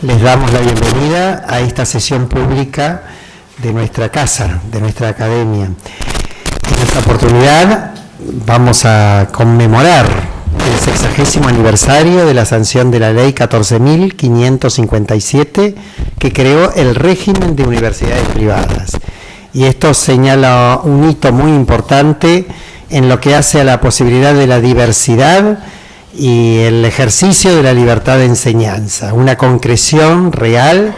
Les damos la bienvenida a esta sesión pública de nuestra casa, de nuestra academia. En esta oportunidad vamos a conmemorar el 60º aniversario de la sanción de la Ley 14.557 que creó el régimen de universidades privadas. Y esto señala un hito muy importante en lo que hace a la posibilidad de la diversidad y el ejercicio de la libertad de enseñanza, una concreción real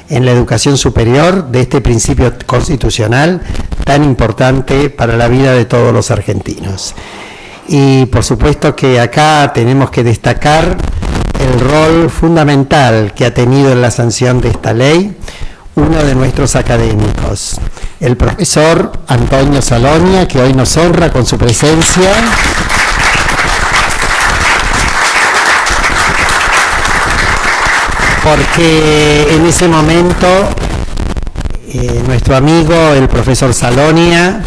en la educación superior de este principio constitucional tan importante para la vida de todos los argentinos. Y por supuesto que acá tenemos que destacar el rol fundamental que ha tenido en la sanción de esta ley uno de nuestros académicos, el profesor Antonio Salonia, que hoy nos honra con su presencia. Porque en ese momento nuestro amigo, el profesor Salonia,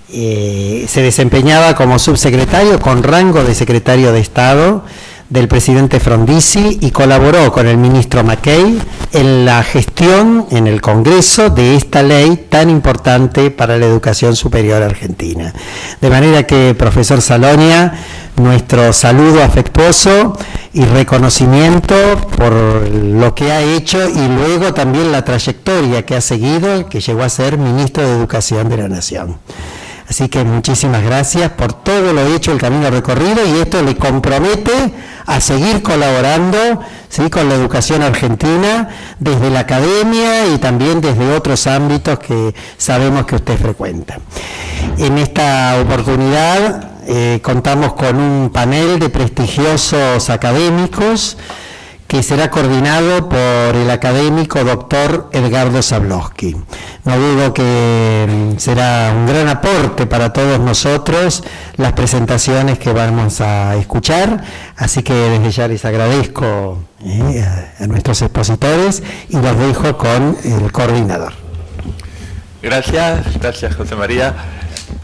se desempeñaba como subsecretario con rango de secretario de Estado del presidente Frondizi y colaboró con el ministro Mackey en la gestión en el Congreso de esta ley tan importante para la educación superior argentina. De manera que, profesor Salonia, nuestro saludo afectuoso y reconocimiento por lo que ha hecho y luego también la trayectoria que ha seguido, que llegó a ser ministro de Educación de la Nación. Así que muchísimas gracias por todo lo hecho, el camino recorrido, y esto le compromete a seguir colaborando, ¿sí?, con la educación argentina desde la academia y también desde otros ámbitos que sabemos que usted frecuenta. En esta oportunidad contamos con un panel de prestigiosos académicos que será coordinado por el académico doctor Edgardo Zablosky. No dudo que será un gran aporte para todos nosotros las presentaciones que vamos a escuchar, así que desde ya les agradezco a nuestros expositores y los dejo con el coordinador. Gracias José María.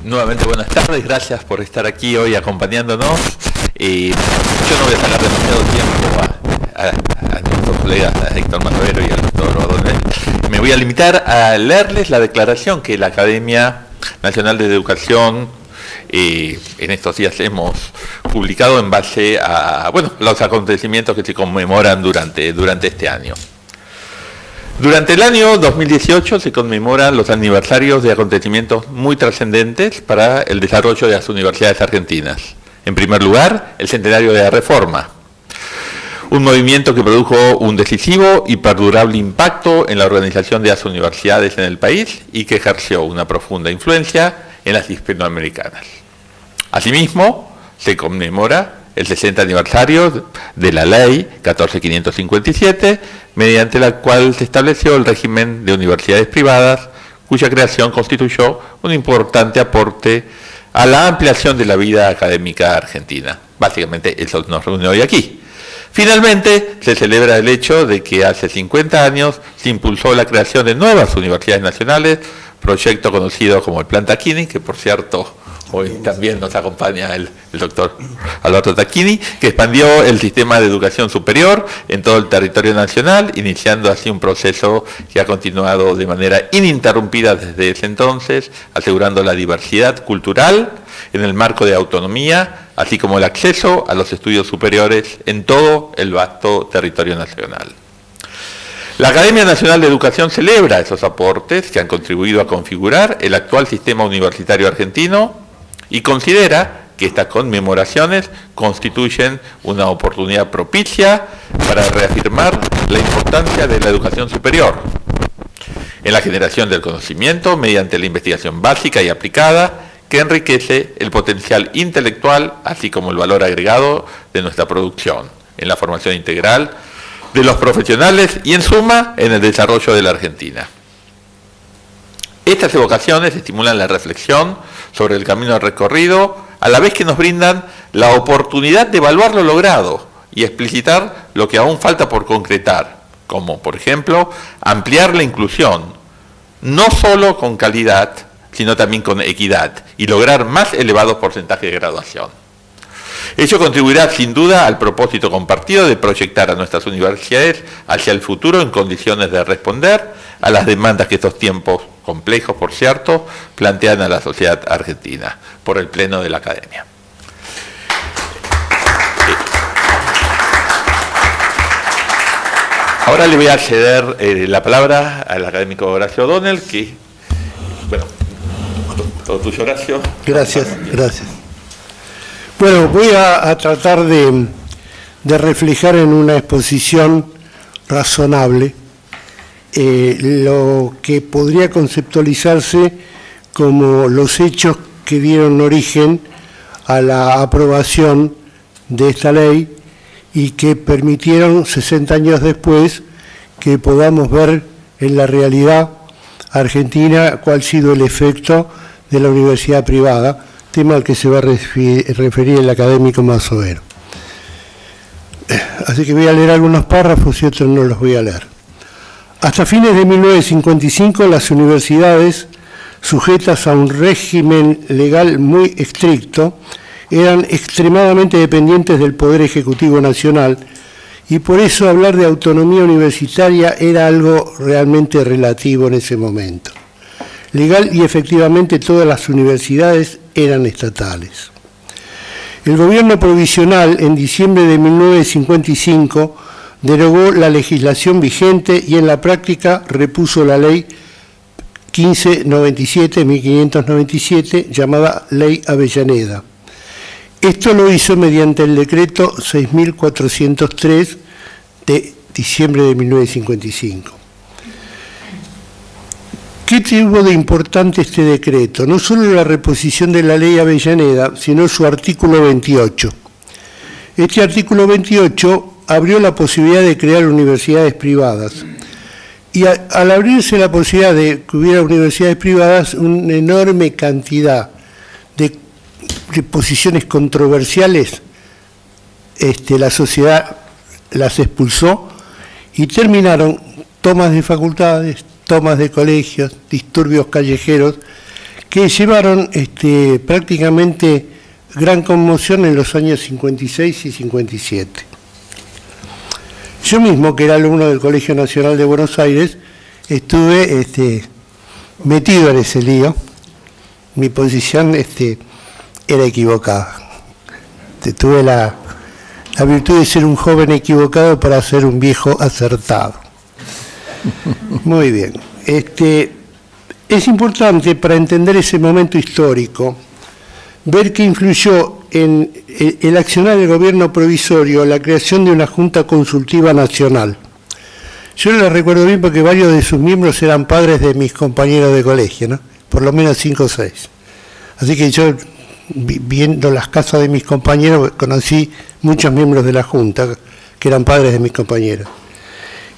Nuevamente buenas tardes, gracias por estar aquí hoy acompañándonos. Yo no voy a sacar demasiado tiempo a nuestros colegas, a Héctor Manuero y al doctor Ordóñez. Me voy a limitar a leerles la declaración que la Academia Nacional de Educación en estos días hemos publicado en base a los acontecimientos que se conmemoran durante este año. Durante el año 2018 se conmemoran los aniversarios de acontecimientos muy trascendentes para el desarrollo de las universidades argentinas. En primer lugar, el centenario de la Reforma, un movimiento que produjo un decisivo y perdurable impacto en la organización de las universidades en el país y que ejerció una profunda influencia en las hispanoamericanas. Asimismo, se conmemora el 60 aniversario de la Ley 14.557, mediante la cual se estableció el régimen de universidades privadas, cuya creación constituyó un importante aporte a la ampliación de la vida académica argentina. Básicamente eso nos reúne hoy aquí. Finalmente, se celebra el hecho de que hace 50 años se impulsó la creación de nuevas universidades nacionales, proyecto conocido como el Plan Tacchini, que por cierto hoy también nos acompaña el doctor Alberto Tacchini, que expandió el sistema de educación superior en todo el territorio nacional, iniciando así un proceso que ha continuado de manera ininterrumpida desde ese entonces, asegurando la diversidad cultural en el marco de autonomía, así como el acceso a los estudios superiores en todo el vasto territorio nacional. La Academia Nacional de Educación celebra esos aportes que han contribuido a configurar el actual sistema universitario argentino y considera que estas conmemoraciones constituyen una oportunidad propicia para reafirmar la importancia de la educación superior en la generación del conocimiento mediante la investigación básica y aplicada que enriquece el potencial intelectual, así como el valor agregado de nuestra producción, en la formación integral de los profesionales y, en suma, en el desarrollo de la Argentina. Estas evocaciones estimulan la reflexión sobre el camino recorrido, a la vez que nos brindan la oportunidad de evaluar lo logrado y explicitar lo que aún falta por concretar, como, por ejemplo, ampliar la inclusión, no solo con calidad, sino también con equidad, y lograr más elevados porcentajes de graduación. Ello contribuirá sin duda al propósito compartido de proyectar a nuestras universidades hacia el futuro en condiciones de responder a las demandas que estos tiempos complejos, por cierto, plantean a la sociedad argentina por el Pleno de la Academia. Ahora le voy a ceder la palabra al académico Horacio O'Donnell, que, bueno, todo tuyo, Horacio. Gracias. Bueno, voy a tratar de reflejar en una exposición razonable lo que podría conceptualizarse como los hechos que dieron origen a la aprobación de esta ley y que permitieron 60 años después que podamos ver en la realidad argentina cuál ha sido el efecto de la universidad privada, tema al que se va a referir el académico Masovero. Así que voy a leer algunos párrafos y otros no los voy a leer. Hasta fines de 1955 las universidades, sujetas a un régimen legal muy estricto, eran extremadamente dependientes del Poder Ejecutivo Nacional y por eso hablar de autonomía universitaria era algo realmente relativo en ese momento. Legal y efectivamente todas las universidades eran estatales. El gobierno provisional en diciembre de 1955 derogó la legislación vigente y en la práctica repuso la ley 1597 llamada Ley Avellaneda. Esto lo hizo mediante el decreto 6.403 de diciembre de 1955. ¿Qué tuvo de importante este decreto? No solo la reposición de la Ley Avellaneda, sino su artículo 28. Este artículo 28 abrió la posibilidad de crear universidades privadas. Y al abrirse la posibilidad de que hubiera universidades privadas, una enorme cantidad de posiciones controversiales, la sociedad las expulsó y terminaron tomas de facultades, tomas de colegios, disturbios callejeros, que llevaron prácticamente gran conmoción en los años 56 y 57. Yo mismo, que era alumno del Colegio Nacional de Buenos Aires, estuve metido en ese lío. Mi posición era equivocada. Tuve la virtud de ser un joven equivocado para ser un viejo acertado. Muy bien. Es importante para entender ese momento histórico ver que influyó en el accionar del gobierno provisorio la creación de una Junta Consultiva Nacional. Yo la recuerdo bien porque varios de sus miembros eran padres de mis compañeros de colegio, ¿no? Por lo menos 5 o 6. Así que yo, viendo las casas de mis compañeros, conocí muchos miembros de la Junta que eran padres de mis compañeros.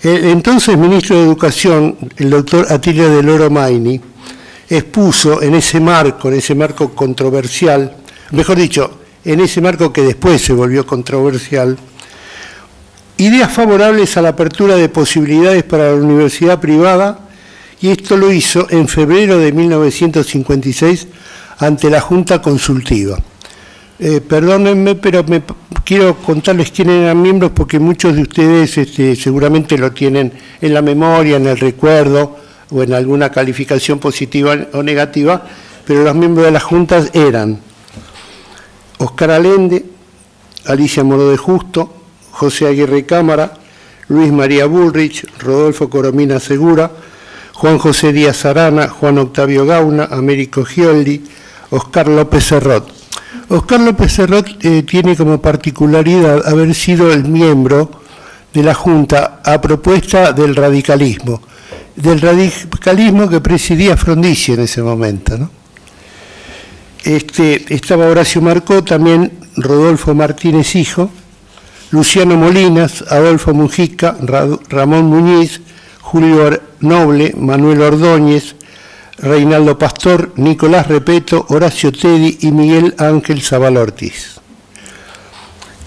El entonces ministro de Educación, el doctor Atilio del Oro Maini, expuso en ese marco controversial, mejor dicho, en ese marco que después se volvió controversial, ideas favorables a la apertura de posibilidades para la universidad privada, y esto lo hizo en febrero de 1956 ante la Junta Consultiva. Perdónenme, pero quiero contarles quiénes eran miembros porque muchos de ustedes seguramente lo tienen en la memoria, en el recuerdo o en alguna calificación positiva o negativa, pero los miembros de las juntas eran Oscar Allende, Alicia Moró de Justo, José Aguirre Cámara, Luis María Bullrich, Rodolfo Coromina Segura, Juan José Díaz Arana, Juan Octavio Gauna, Américo Gioldi, Oscar López Serrot. Oscar López Serrot tiene como particularidad haber sido el miembro de la Junta a propuesta del radicalismo que presidía Frondizi en ese momento, ¿no? Estaba Horacio Marcó, también Rodolfo Martínez Hijo, Luciano Molinas, Adolfo Mujica, Ramón Muñiz, Julio Noble, Manuel Ordóñez, Reinaldo Pastor, Nicolás Repeto, Horacio Tedi y Miguel Ángel Zavala Ortiz.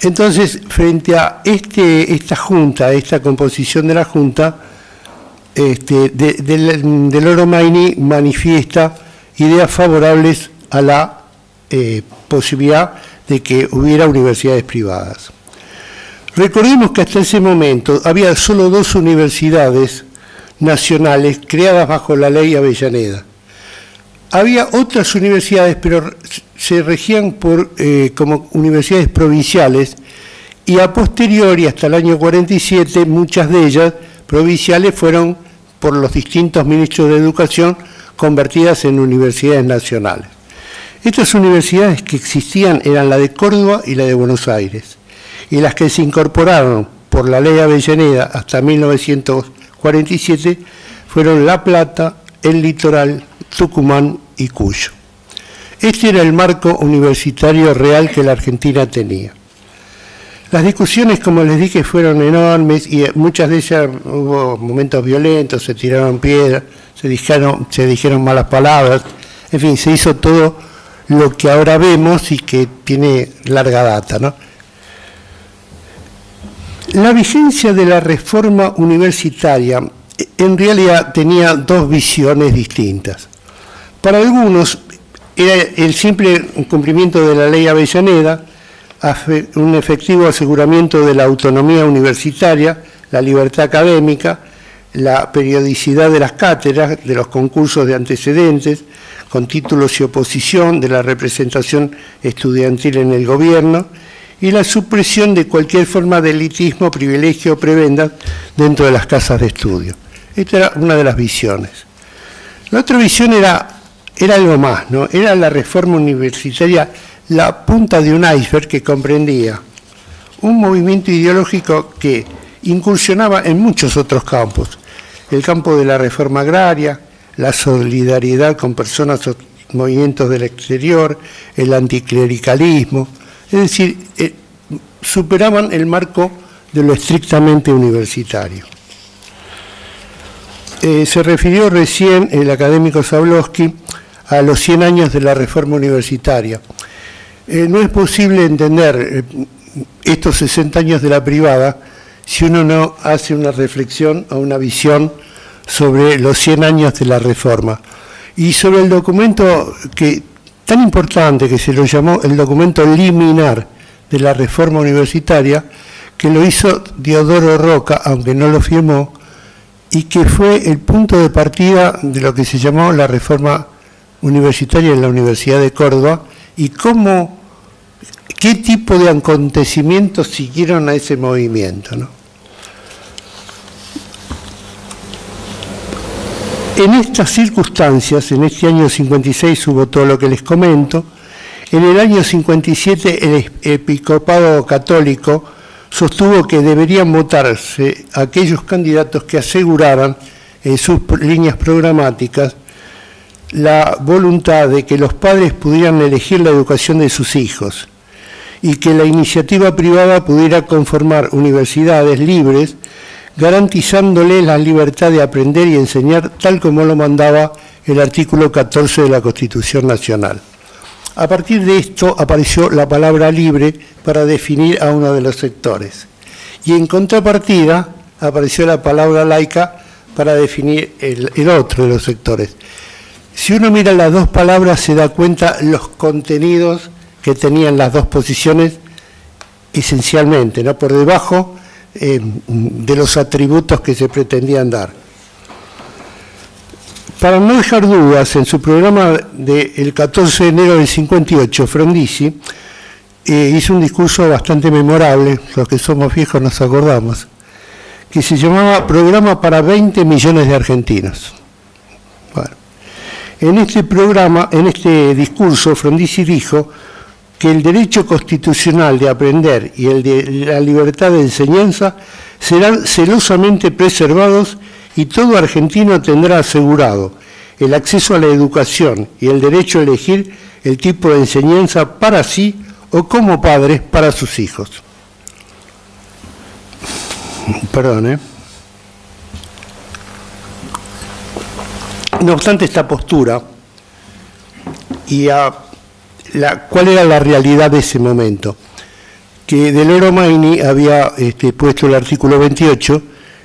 Entonces, frente a esta junta, esta composición de la junta, del Oro Maini manifiesta ideas favorables a la posibilidad de que hubiera universidades privadas. Recordemos que hasta ese momento había solo 2 universidades nacionales creadas bajo la ley Avellaneda. Había otras universidades, pero se regían como universidades provinciales, y a posteriori, hasta el año 47, muchas de ellas provinciales fueron, por los distintos ministros de Educación, convertidas en universidades nacionales. Estas universidades que existían eran la de Córdoba y la de Buenos Aires, y las que se incorporaron por la ley Avellaneda hasta 1947 fueron La Plata, El Litoral, Tucumán y Cuyo. Este era el marco universitario real que la Argentina tenía. Las discusiones, como les dije, fueron enormes y muchas de ellas hubo momentos violentos, se tiraron piedras, se dijeron malas palabras, en fin, se hizo todo lo que ahora vemos y que tiene larga data, ¿no? La vigencia de la reforma universitaria en realidad tenía 2 visiones distintas. Para algunos era el simple cumplimiento de la ley Avellaneda, un efectivo aseguramiento de la autonomía universitaria, la libertad académica, la periodicidad de las cátedras, de los concursos de antecedentes, con títulos y oposición, de la representación estudiantil en el gobierno, y la supresión de cualquier forma de elitismo, privilegio o prebendas dentro de las casas de estudio. Esta era una de las visiones. La otra visión era algo más, ¿no? Era la reforma universitaria, la punta de un iceberg que comprendía un movimiento ideológico que incursionaba en muchos otros campos: el campo de la reforma agraria, la solidaridad con personas o movimientos del exterior, el anticlericalismo, es decir, superaban el marco de lo estrictamente universitario. Se refirió recién el académico Zablosky a los 100 años de la reforma universitaria. No es posible entender estos 60 años de la privada si uno no hace una reflexión o una visión sobre los 100 años de la reforma y sobre el documento tan importante que se lo llamó el documento liminar de la reforma universitaria, que lo hizo Diodoro Roca, aunque no lo firmó, y que fue el punto de partida de lo que se llamó la reforma universitaria en la Universidad de Córdoba, y qué tipo de acontecimientos siguieron a ese movimiento, ¿no? En estas circunstancias, en este año 56 hubo todo lo que les comento. En el año 57 el episcopado católico sostuvo que deberían votarse aquellos candidatos que aseguraran en sus líneas programáticas la voluntad de que los padres pudieran elegir la educación de sus hijos y que la iniciativa privada pudiera conformar universidades libres, garantizándoles la libertad de aprender y enseñar tal como lo mandaba el artículo 14 de la Constitución Nacional. A partir de esto apareció la palabra libre para definir a uno de los sectores, y en contrapartida apareció la palabra laica para definir el otro de los sectores. Si uno mira las dos palabras se da cuenta los contenidos que tenían las dos posiciones esencialmente, ¿no? Por debajo de los atributos que se pretendían dar. Para no dejar dudas, en su programa del 14 de enero del 58, Frondizi hizo un discurso bastante memorable, los que somos viejos nos acordamos, que se llamaba Programa para 20 millones de argentinos. Bueno, en este discurso, Frondizi dijo que el derecho constitucional de aprender y el de la libertad de enseñanza serán celosamente preservados y todo argentino tendrá asegurado el acceso a la educación y el derecho a elegir el tipo de enseñanza para sí o como padres para sus hijos. Perdón, No obstante esta postura y ¿cuál era la realidad de ese momento? Que Delero Maini había puesto el artículo 28,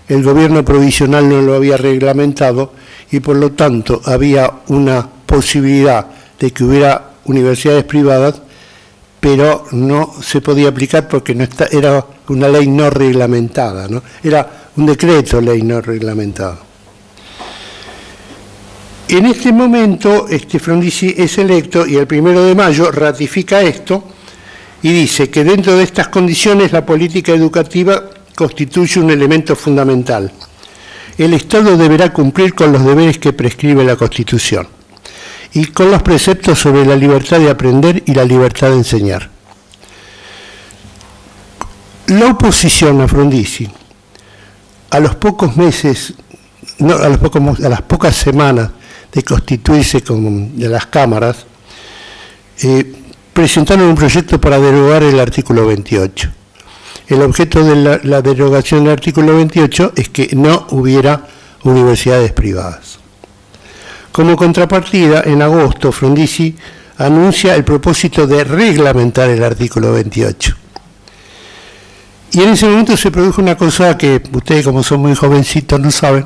el gobierno provisional no lo había reglamentado y por lo tanto había una posibilidad de que hubiera universidades privadas pero no se podía aplicar porque era una ley no reglamentada, ¿no? Era un decreto ley no reglamentado. En este momento, Frondizi es electo y el 1 de mayo ratifica esto y dice que dentro de estas condiciones la política educativa constituye un elemento fundamental. El Estado deberá cumplir con los deberes que prescribe la Constitución y con los preceptos sobre la libertad de aprender y la libertad de enseñar. La oposición a Frondizi, a los pocos meses, a las pocas semanas de constituirse de las cámaras, presentaron un proyecto para derogar el artículo 28. El objeto de la derogación del artículo 28 es que no hubiera universidades privadas. Como contrapartida, en agosto, Frondizi anuncia el propósito de reglamentar el artículo 28. Y en ese momento se produjo una cosa que ustedes, como son muy jovencitos, no saben,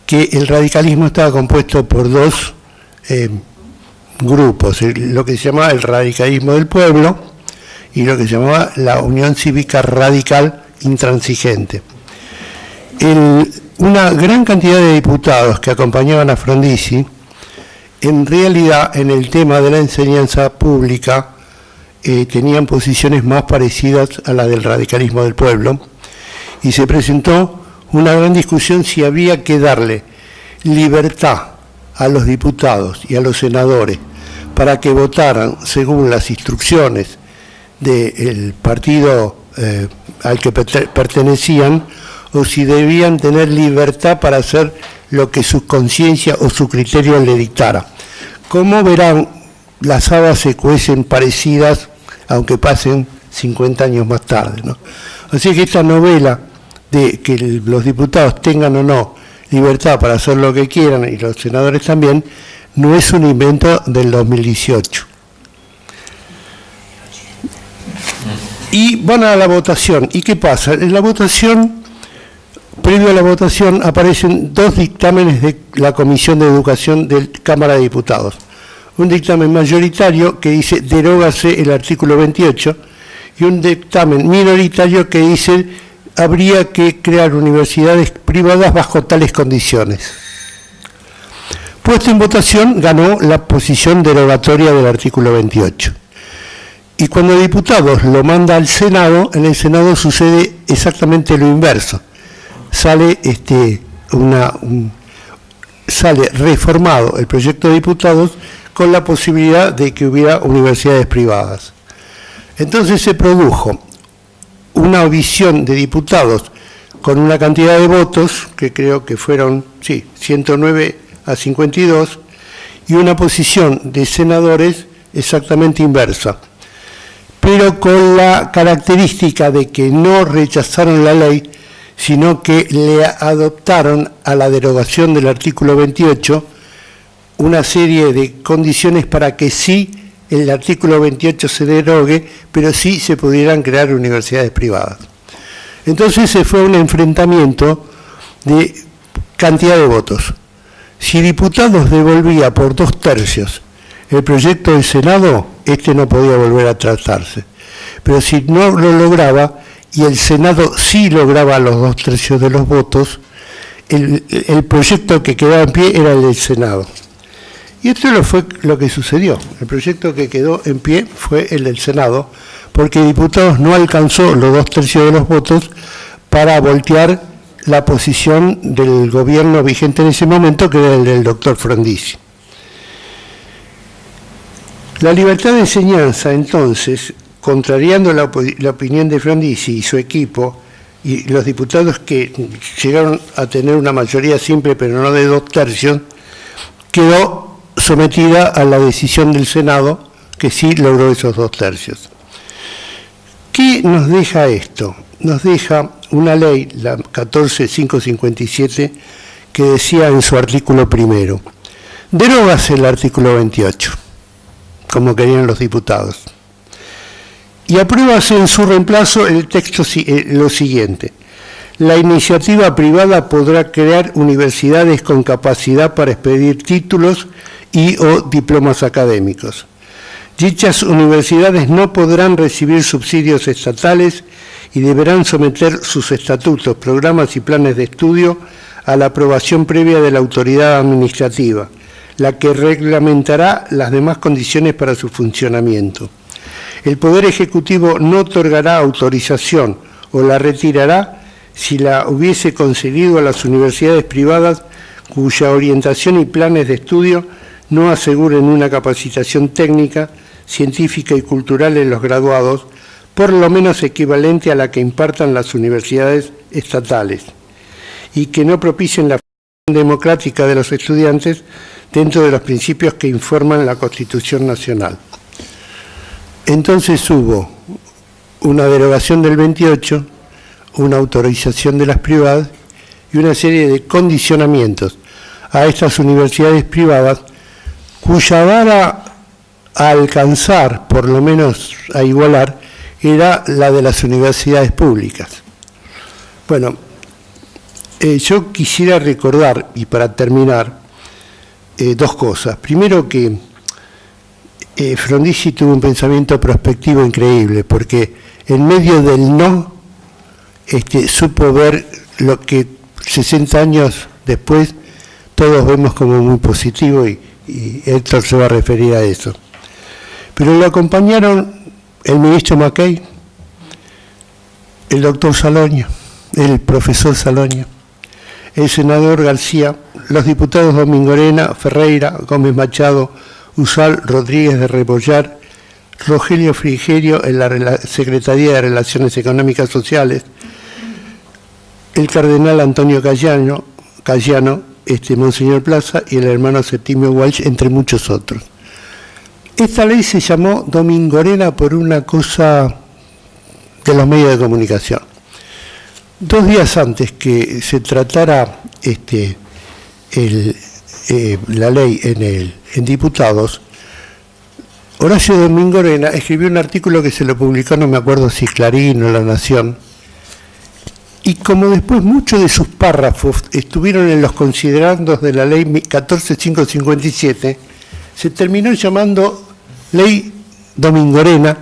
que el radicalismo estaba compuesto por dos grupos, lo que se llamaba el radicalismo del pueblo y lo que se llamaba la Unión Cívica Radical Intransigente. Una gran cantidad de diputados que acompañaban a Frondizi, en realidad en el tema de la enseñanza pública, tenían posiciones más parecidas a las del radicalismo del pueblo, y se presentó una gran discusión si había que darle libertad a los diputados y a los senadores para que votaran según las instrucciones del partido al que pertenecían, o si debían tener libertad para hacer lo que su conciencia o su criterio le dictara. Como verán, las habas se cuecen parecidas, aunque pasen 50 años más tarde, ¿no? Así que esta novela de que los diputados tengan o no libertad para hacer lo que quieran, y los senadores también, no es un invento del 2018. Y van a la votación. ¿Y qué pasa? En la votación, previo a la votación, aparecen dos dictámenes de la Comisión de Educación de Cámara de Diputados. Un dictamen mayoritario que dice derógase el artículo 28 y un dictamen minoritario que dice habría que crear universidades privadas bajo tales condiciones. Puesto en votación, ganó la posición derogatoria del artículo 28. Y cuando el diputado lo manda al Senado, en el Senado sucede exactamente lo inverso. Sale reformado el proyecto de diputados con la posibilidad de que hubiera universidades privadas. Entonces se produjo una visión de diputados con una cantidad de votos, que creo que fueron, 109 a 52, y una posición de senadores exactamente inversa, pero con la característica de que no rechazaron la ley, sino que le adoptaron a la derogación del artículo 28 una serie de condiciones para que sí el artículo 28 se derogue, pero sí se pudieran crear universidades privadas. Entonces se fue a un enfrentamiento de cantidad de votos. Si diputados devolvía por 2/3 el proyecto del Senado, no podía volver a tratarse. Pero si no lo lograba, y el Senado sí lograba los 2/3 de los votos, el proyecto que quedaba en pie era el del Senado. Y esto fue lo que sucedió. El proyecto que quedó en pie fue el del Senado, porque diputados no alcanzó los 2/3 de los votos para voltear la posición del gobierno vigente en ese momento, que era el del doctor Frondizi. La libertad de enseñanza, entonces, contrariando la opinión de Frondizi y su equipo, y los diputados que llegaron a tener una mayoría simple, pero no de 2/3, quedó sometida a la decisión del Senado, que sí logró esos 2/3. ¿Qué nos deja esto? Nos deja una ley, la 14.557, que decía en su artículo primero: derógase el artículo 28, como querían los diputados, y apruébase en su reemplazo el texto lo siguiente: la iniciativa privada podrá crear universidades con capacidad para expedir títulos y o diplomas académicos, Dichas universidades no podrán recibir subsidios estatales y deberán someter sus estatutos, programas y planes de estudio a la aprobación previa de la autoridad administrativa, la que reglamentará las demás condiciones para su funcionamiento. El Poder Ejecutivo no otorgará autorización o la retirará si la hubiese concedido a las universidades privadas cuya orientación y planes de estudio no aseguren una capacitación técnica, científica y cultural en los graduados, por lo menos equivalente a la que impartan las universidades estatales, y que no propicien la formación democrática de los estudiantes dentro de los principios que informan la Constitución Nacional. Entonces hubo una derogación del 28, una autorización de las privadas y una serie de condicionamientos a estas universidades privadas cuya vara a alcanzar, por lo menos a igualar, era la de las universidades públicas. Bueno, yo quisiera recordar, y para terminar, dos cosas. Primero que Frondizi tuvo un pensamiento prospectivo increíble, porque en medio del no supo ver lo que 60 años después todos vemos como muy positivo, y Héctor se va a referir a eso. Pero lo acompañaron el ministro Mackay, el doctor Saloña, el profesor Saloña, el senador García, los diputados Domingorena, Ferreira, Gómez Machado, Usal, Rodríguez de Rebollar, Rogelio Frigerio en la Secretaría de Relaciones Económicas Sociales, el cardenal Antonio Cayano, Monseñor Plaza y el hermano Septimio Walsh, entre muchos otros. Esta ley se llamó Domingorena por una cosa de los medios de comunicación. 2 días antes que se tratara la ley en diputados, Horacio Domingorena escribió un artículo que se lo publicó, no me acuerdo si Clarín o La Nación, y como después muchos de sus párrafos estuvieron en los considerandos de la ley 14557, se terminó llamando Ley Domingorena,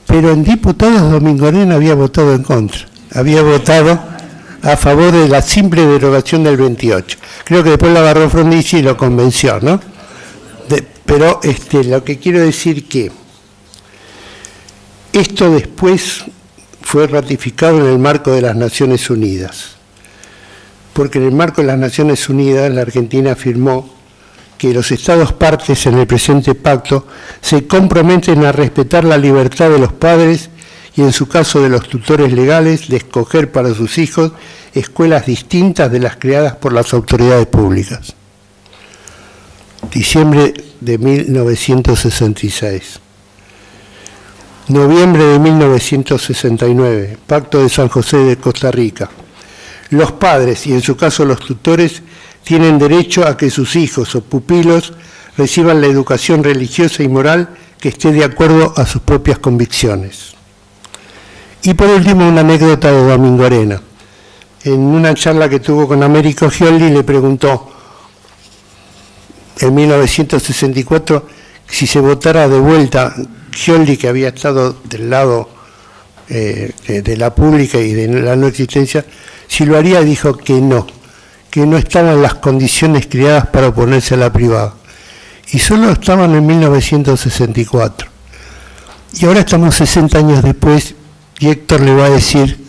pero en diputados Domingorena había votado en contra, había votado a favor de la simple derogación del 28. Creo que después lo agarró Frondizi y lo convenció, ¿no? Pero lo que quiero decir que esto después fue ratificado en el marco de las Naciones Unidas, porque en el marco de las Naciones Unidas la Argentina afirmó que los Estados partes en el presente pacto se comprometen a respetar la libertad de los padres y, en su caso, de los tutores legales, de escoger para sus hijos escuelas distintas de las creadas por las autoridades públicas. Diciembre de 1966. Noviembre de 1969, Pacto de San José de Costa Rica. Los padres, y en su caso los tutores, tienen derecho a que sus hijos o pupilos reciban la educación religiosa y moral que esté de acuerdo a sus propias convicciones. Y por último, una anécdota de Domingorena. En una charla que tuvo con Américo Sciolli le preguntó en 1964 si se votara de vuelta Sciolli, que había estado del lado de la pública y de la no existencia, si lo haría, dijo que no estaban las condiciones creadas para oponerse a la privada. Y solo estaban en 1964. Y ahora estamos 60 años después, y Héctor le va a decir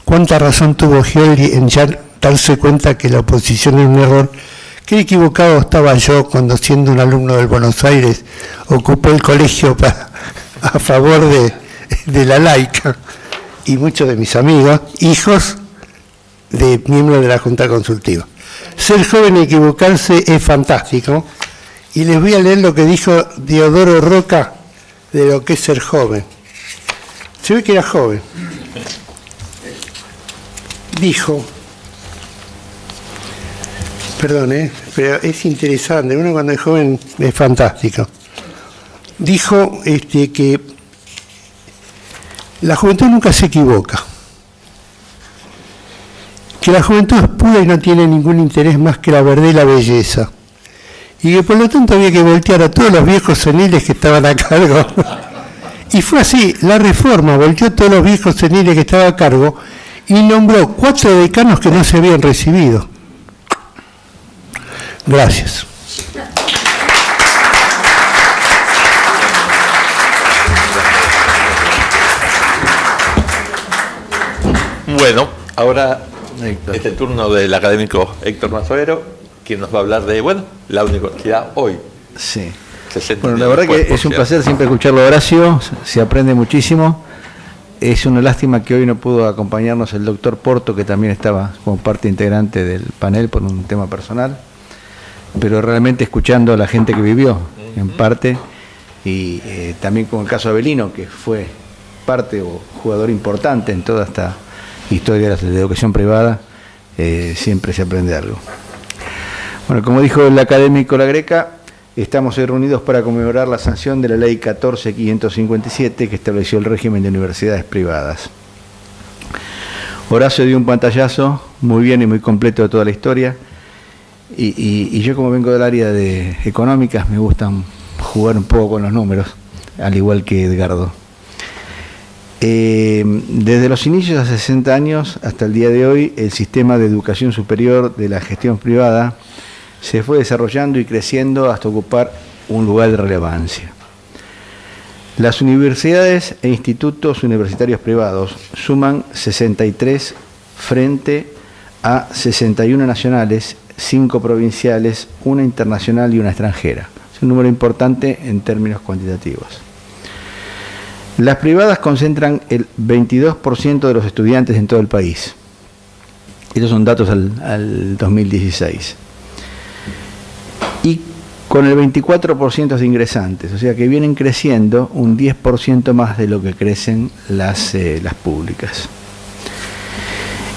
cuánta razón tuvo Sciolli en ya darse cuenta que la oposición era un error. Qué equivocado estaba yo cuando, siendo un alumno del Buenos Aires, ocupé el colegio a favor de la laica, y muchos de mis amigos, hijos de miembros de la Junta Consultiva. Ser joven y equivocarse es fantástico, y les voy a leer lo que dijo Diodoro Roca de lo que es ser joven. Se ve que era joven. Dijo, perdón, pero es interesante, uno cuando es joven es fantástico. Dijo que la juventud nunca se equivoca, que la juventud es pura y no tiene ningún interés más que la verdad y la belleza, y que por lo tanto había que voltear a todos los viejos seniles que estaban a cargo. Y fue así, la reforma volteó a todos los viejos seniles que estaban a cargo y nombró 4 decanos que no se habían recibido. Gracias. Bueno, ahora es el turno del académico Héctor Mazuero, quien nos va a hablar de, bueno, la universidad hoy. Sí. 60 Bueno, la años verdad después, que es un por placer siempre escucharlo a Horacio, se aprende muchísimo. Es una lástima que hoy no pudo acompañarnos el doctor Porto, que también estaba como parte integrante del panel por un tema personal, pero realmente escuchando a la gente que vivió, en parte, y también con el caso de Avelino, que fue parte o jugador importante en toda esta historia de la educación privada, siempre se aprende algo. Bueno, como dijo el académico La Greca, estamos hoy reunidos para conmemorar la sanción de la Ley 14.557 que estableció el régimen de universidades privadas. Horacio dio un pantallazo muy bien y muy completo de toda la historia, y yo, como vengo del área de económicas, me gusta jugar un poco con los números, al igual que Edgardo. Desde los inicios hace 60 años hasta el día de hoy, el sistema de educación superior de la gestión privada se fue desarrollando y creciendo hasta ocupar un lugar de relevancia. Las universidades e institutos universitarios privados suman 63 frente a 61 nacionales, 5 provinciales, una internacional y una extranjera. Es un número importante en términos cuantitativos. Las privadas concentran el 22% de los estudiantes en todo el país. Estos son datos al 2016. Y con el 24% de ingresantes, o sea que vienen creciendo un 10% más de lo que crecen las públicas.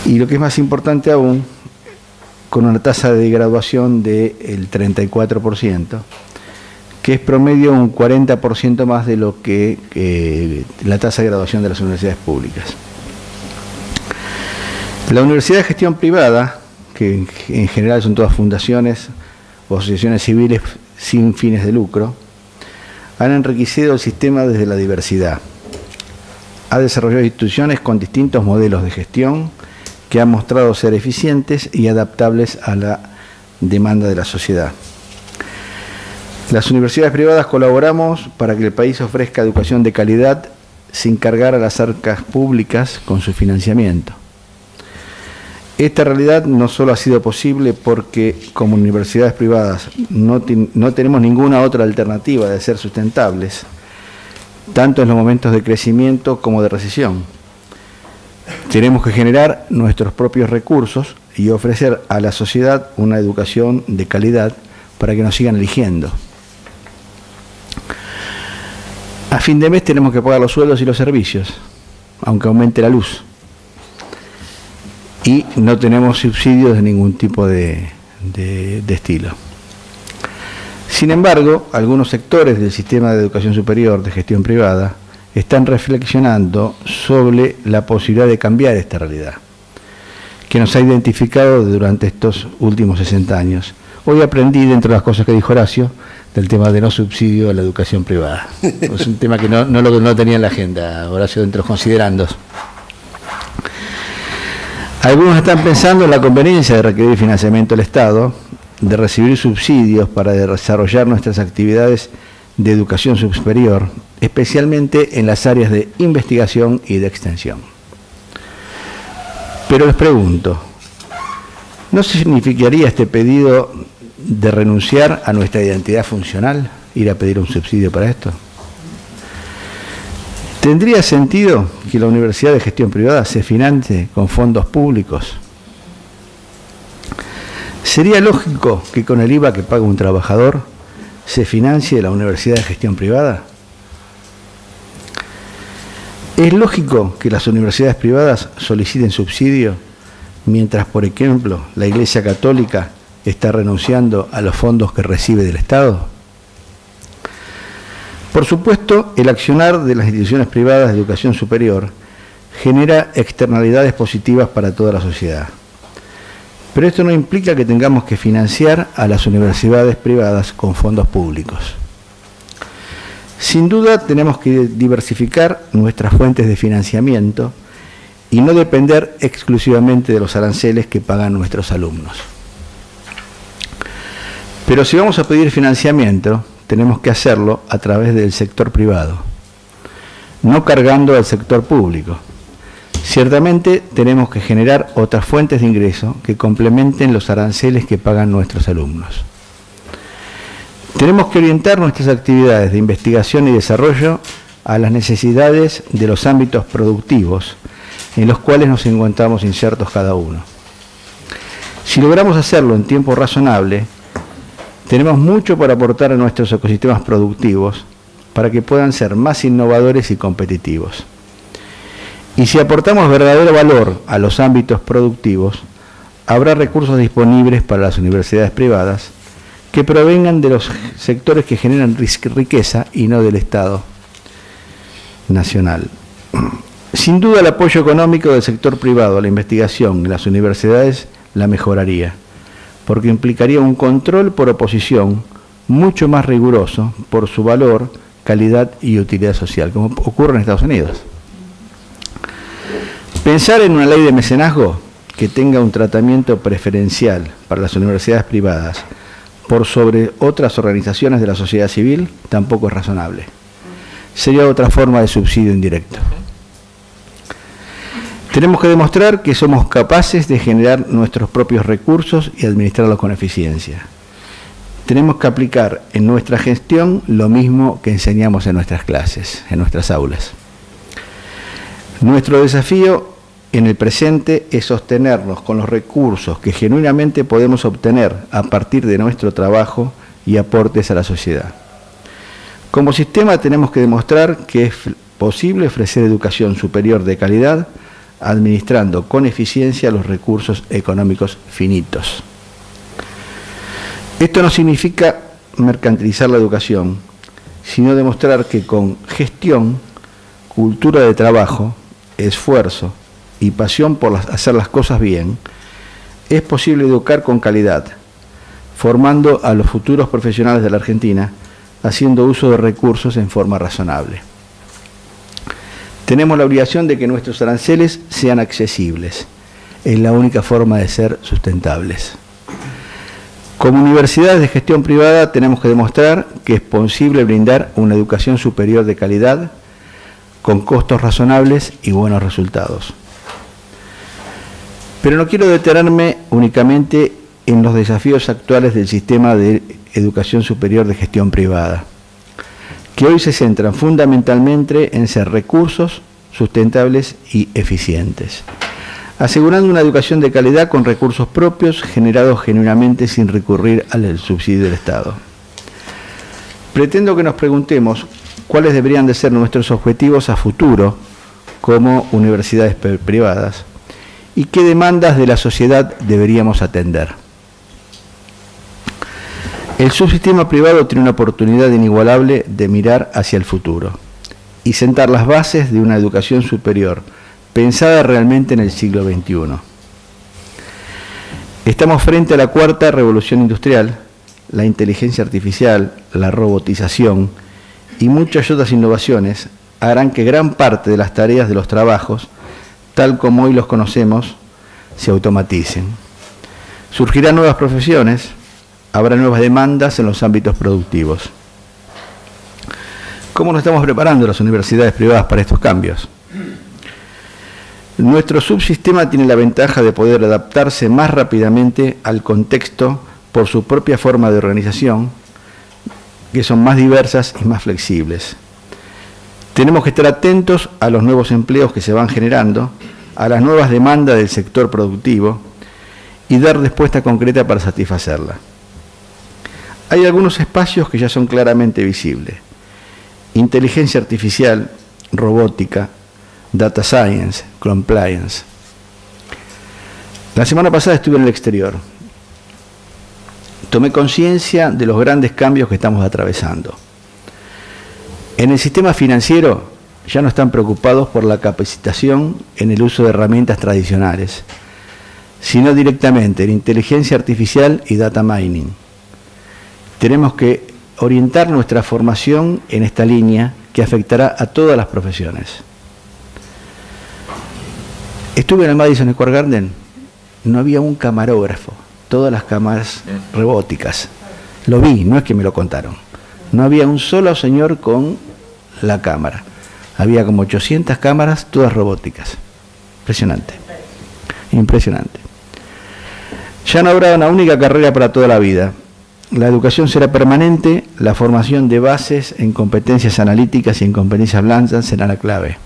Y lo que es más importante aún, con una tasa de graduación del 34%, que es promedio un 40% más de lo que la tasa de graduación de las universidades públicas. La universidad de gestión privada, que en general son todas fundaciones o asociaciones civiles sin fines de lucro, han enriquecido el sistema desde la diversidad. Ha desarrollado instituciones con distintos modelos de gestión que han mostrado ser eficientes y adaptables a la demanda de la sociedad. Las universidades privadas colaboramos para que el país ofrezca educación de calidad sin cargar a las arcas públicas con su financiamiento. Esta realidad no solo ha sido posible porque como universidades privadas no tenemos ninguna otra alternativa de ser sustentables, tanto en los momentos de crecimiento como de recesión. Tenemos que generar nuestros propios recursos y ofrecer a la sociedad una educación de calidad para que nos sigan eligiendo. A fin de mes tenemos que pagar los sueldos y los servicios, aunque aumente la luz. Y no tenemos subsidios de ningún tipo de estilo. Sin embargo, algunos sectores del sistema de educación superior de gestión privada están reflexionando sobre la posibilidad de cambiar esta realidad, que nos ha identificado durante estos últimos 60 años. Hoy aprendí, dentro de las cosas que dijo Horacio, del tema de no subsidio a la educación privada. Es un tema que no tenía en la agenda, Horacio, dentro de los considerandos. Algunos están pensando en la conveniencia de requerir financiamiento del Estado, de recibir subsidios para desarrollar nuestras actividades de educación superior, especialmente en las áreas de investigación y de extensión. Pero les pregunto, ¿no significaría este pedido de renunciar a nuestra identidad funcional, ir a pedir un subsidio para esto? ¿Tendría sentido que la universidad de gestión privada se financie con fondos públicos? ¿Sería lógico que con el IVA que paga un trabajador se financie la universidad de gestión privada? ¿Es lógico que las universidades privadas soliciten subsidio mientras, por ejemplo, la Iglesia Católica está renunciando a los fondos que recibe del Estado? Por supuesto, el accionar de las instituciones privadas de educación superior genera externalidades positivas para toda la sociedad. Pero esto no implica que tengamos que financiar a las universidades privadas con fondos públicos. Sin duda tenemos que diversificar nuestras fuentes de financiamiento y no depender exclusivamente de los aranceles que pagan nuestros alumnos. Pero si vamos a pedir financiamiento, tenemos que hacerlo a través del sector privado, no cargando al sector público. Ciertamente tenemos que generar otras fuentes de ingreso que complementen los aranceles que pagan nuestros alumnos. Tenemos que orientar nuestras actividades de investigación y desarrollo a las necesidades de los ámbitos productivos en los cuales nos encontramos insertos cada uno. Si logramos hacerlo en tiempo razonable, tenemos mucho para aportar a nuestros ecosistemas productivos para que puedan ser más innovadores y competitivos. Y si aportamos verdadero valor a los ámbitos productivos, habrá recursos disponibles para las universidades privadas que provengan de los sectores que generan riqueza y no del Estado nacional. Sin duda el apoyo económico del sector privado a la investigación en las universidades la mejoraría, porque implicaría un control por oposición mucho más riguroso por su valor, calidad y utilidad social, como ocurre en Estados Unidos. Pensar en una ley de mecenazgo que tenga un tratamiento preferencial para las universidades privadas por sobre otras organizaciones de la sociedad civil tampoco es razonable. Sería otra forma de subsidio indirecto. Tenemos que demostrar que somos capaces de generar nuestros propios recursos y administrarlos con eficiencia. Tenemos que aplicar en nuestra gestión lo mismo que enseñamos en nuestras clases, en nuestras aulas. Nuestro desafío en el presente es sostenernos con los recursos que genuinamente podemos obtener a partir de nuestro trabajo y aportes a la sociedad. Como sistema tenemos que demostrar que es posible ofrecer educación superior de calidad administrando con eficiencia los recursos económicos finitos. Esto no significa mercantilizar la educación, sino demostrar que con gestión, cultura de trabajo, esfuerzo y pasión por hacer las cosas bien, es posible educar con calidad, formando a los futuros profesionales de la Argentina, haciendo uso de recursos en forma razonable. Tenemos la obligación de que nuestros aranceles sean accesibles. Es la única forma de ser sustentables. Como universidades de gestión privada tenemos que demostrar que es posible brindar una educación superior de calidad, con costos razonables y buenos resultados. Pero no quiero detenerme únicamente en los desafíos actuales del sistema de educación superior de gestión privada, que hoy se centran fundamentalmente en ser recursos sustentables y eficientes, asegurando una educación de calidad con recursos propios generados genuinamente sin recurrir al subsidio del Estado. Pretendo que nos preguntemos cuáles deberían de ser nuestros objetivos a futuro como universidades privadas y qué demandas de la sociedad deberíamos atender. El subsistema privado tiene una oportunidad inigualable de mirar hacia el futuro y sentar las bases de una educación superior pensada realmente en el siglo XXI. Estamos frente a la cuarta revolución industrial, la inteligencia artificial, la robotización y muchas otras innovaciones harán que gran parte de las tareas de los trabajos, tal como hoy los conocemos, se automaticen. Surgirán nuevas profesiones, habrá nuevas demandas en los ámbitos productivos. ¿Cómo nos estamos preparando las universidades privadas para estos cambios? Nuestro subsistema tiene la ventaja de poder adaptarse más rápidamente al contexto por su propia forma de organización, que son más diversas y más flexibles. Tenemos que estar atentos a los nuevos empleos que se van generando, a las nuevas demandas del sector productivo y dar respuesta concreta para satisfacerla. Hay algunos espacios que ya son claramente visibles: inteligencia artificial, robótica, data science, compliance. La semana pasada estuve en el exterior. Tomé conciencia de los grandes cambios que estamos atravesando. En el sistema financiero ya no están preocupados por la capacitación en el uso de herramientas tradicionales, sino directamente en inteligencia artificial y data mining. Tenemos que orientar nuestra formación en esta línea que afectará a todas las profesiones. Estuve en el Madison Square Garden, no había un camarógrafo, todas las cámaras robóticas. Lo vi, no es que me lo contaron. No había un solo señor con la cámara. Había como 800 cámaras, todas robóticas. Impresionante. Impresionante. Ya no habrá una única carrera para toda la vida. La educación será permanente, la formación de bases en competencias analíticas y en competencias blandas será la clave.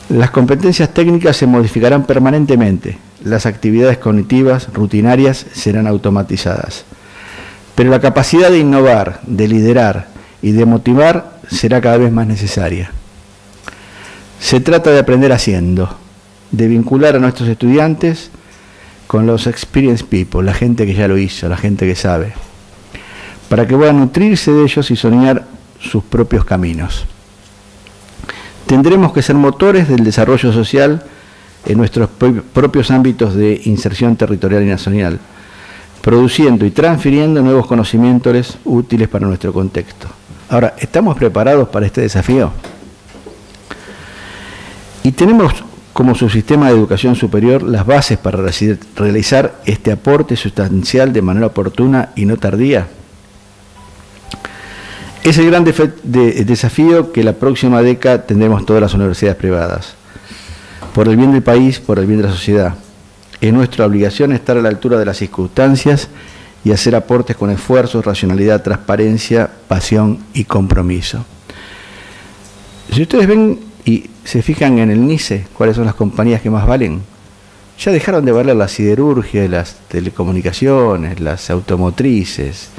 Las competencias técnicas se modificarán permanentemente, las actividades cognitivas rutinarias serán automatizadas. Pero la capacidad de innovar, de liderar y de motivar será cada vez más necesaria. Se trata de aprender haciendo, de vincular a nuestros estudiantes con los experienced people, la gente que ya lo hizo, la gente que sabe, para que puedan nutrirse de ellos y soñar sus propios caminos. Tendremos que ser motores del desarrollo social en nuestros propios ámbitos de inserción territorial y nacional, produciendo y transfiriendo nuevos conocimientos útiles para nuestro contexto. Ahora, ¿estamos preparados para este desafío? Y tenemos como subsistema de educación superior las bases para realizar este aporte sustancial de manera oportuna y no tardía. Es el gran desafío que la próxima década tendremos todas las universidades privadas. Por el bien del país, por el bien de la sociedad. Es nuestra obligación estar a la altura de las circunstancias y hacer aportes con esfuerzo, racionalidad, transparencia, pasión y compromiso. Si ustedes ven y se fijan en el NICE, cuáles son las compañías que más valen, ya dejaron de valer la siderurgia, las telecomunicaciones, las automotrices.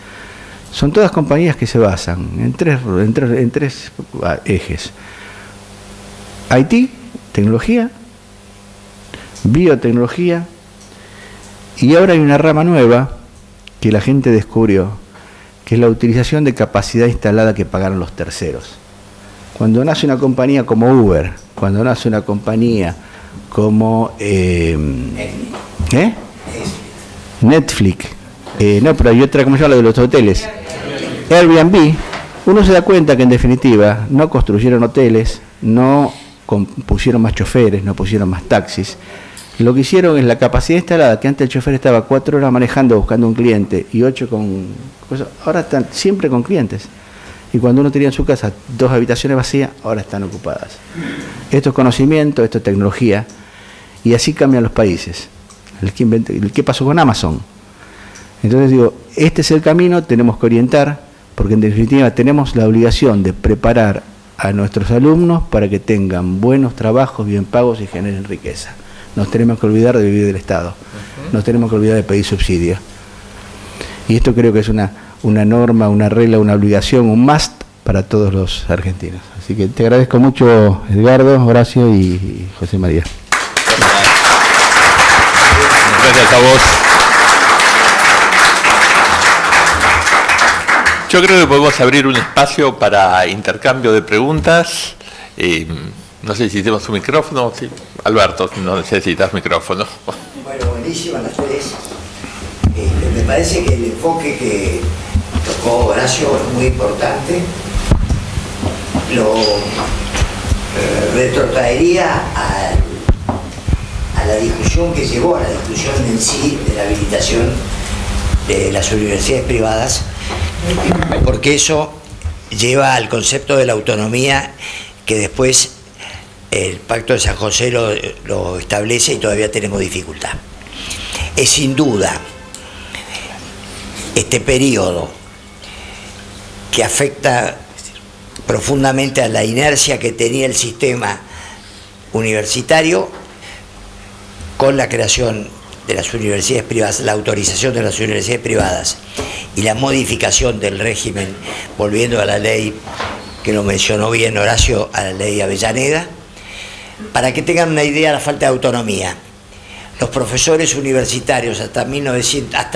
Son todas compañías que se basan en tres ejes. IT, tecnología, biotecnología, y ahora hay una rama nueva que la gente descubrió, que es la utilización de capacidad instalada que pagaron los terceros. Cuando nace una compañía como Uber, cuando nace una compañía como Netflix, no, pero hay otra, ¿cómo se llama? De los hoteles, Airbnb, uno se da cuenta que en definitiva no construyeron hoteles, no pusieron más choferes, no pusieron más taxis. Lo que hicieron es la capacidad instalada, que antes el chofer estaba 4 horas manejando buscando un cliente y 8 con cosas, ahora están siempre con clientes. Y cuando uno tenía en su casa 2 habitaciones vacías, ahora están ocupadas. Esto es conocimiento, esto es tecnología, y así cambian los países. ¿Qué pasó con Amazon? Entonces digo, este es el camino, tenemos que orientar, porque en definitiva tenemos la obligación de preparar a nuestros alumnos para que tengan buenos trabajos, bien pagos y generen riqueza. Nos tenemos que olvidar de vivir del Estado, nos tenemos que olvidar de pedir subsidios. Y esto creo que es una norma, una regla, una obligación, un must para todos los argentinos. Así que te agradezco mucho, Edgardo, Horacio y José María. Gracias a vos. Yo creo que podemos abrir un espacio para intercambio de preguntas. No sé si tenemos un micrófono. Sí. Alberto, no necesitas micrófono. Bueno, buenísimas las tres. Me parece que el enfoque que tocó Horacio es muy importante. Lo retrotraería a la discusión que llevó a la discusión en sí de la habilitación de las universidades privadas, porque eso lleva al concepto de la autonomía que después el Pacto de San José lo establece y todavía tenemos dificultad. Es sin duda este periodo que afecta profundamente a la inercia que tenía el sistema universitario con la creación de las universidades privadas, la autorización de las universidades privadas y la modificación del régimen, volviendo a la ley que lo mencionó bien Horacio, a la ley Avellaneda. Para que tengan una idea de la falta de autonomía, los profesores universitarios hasta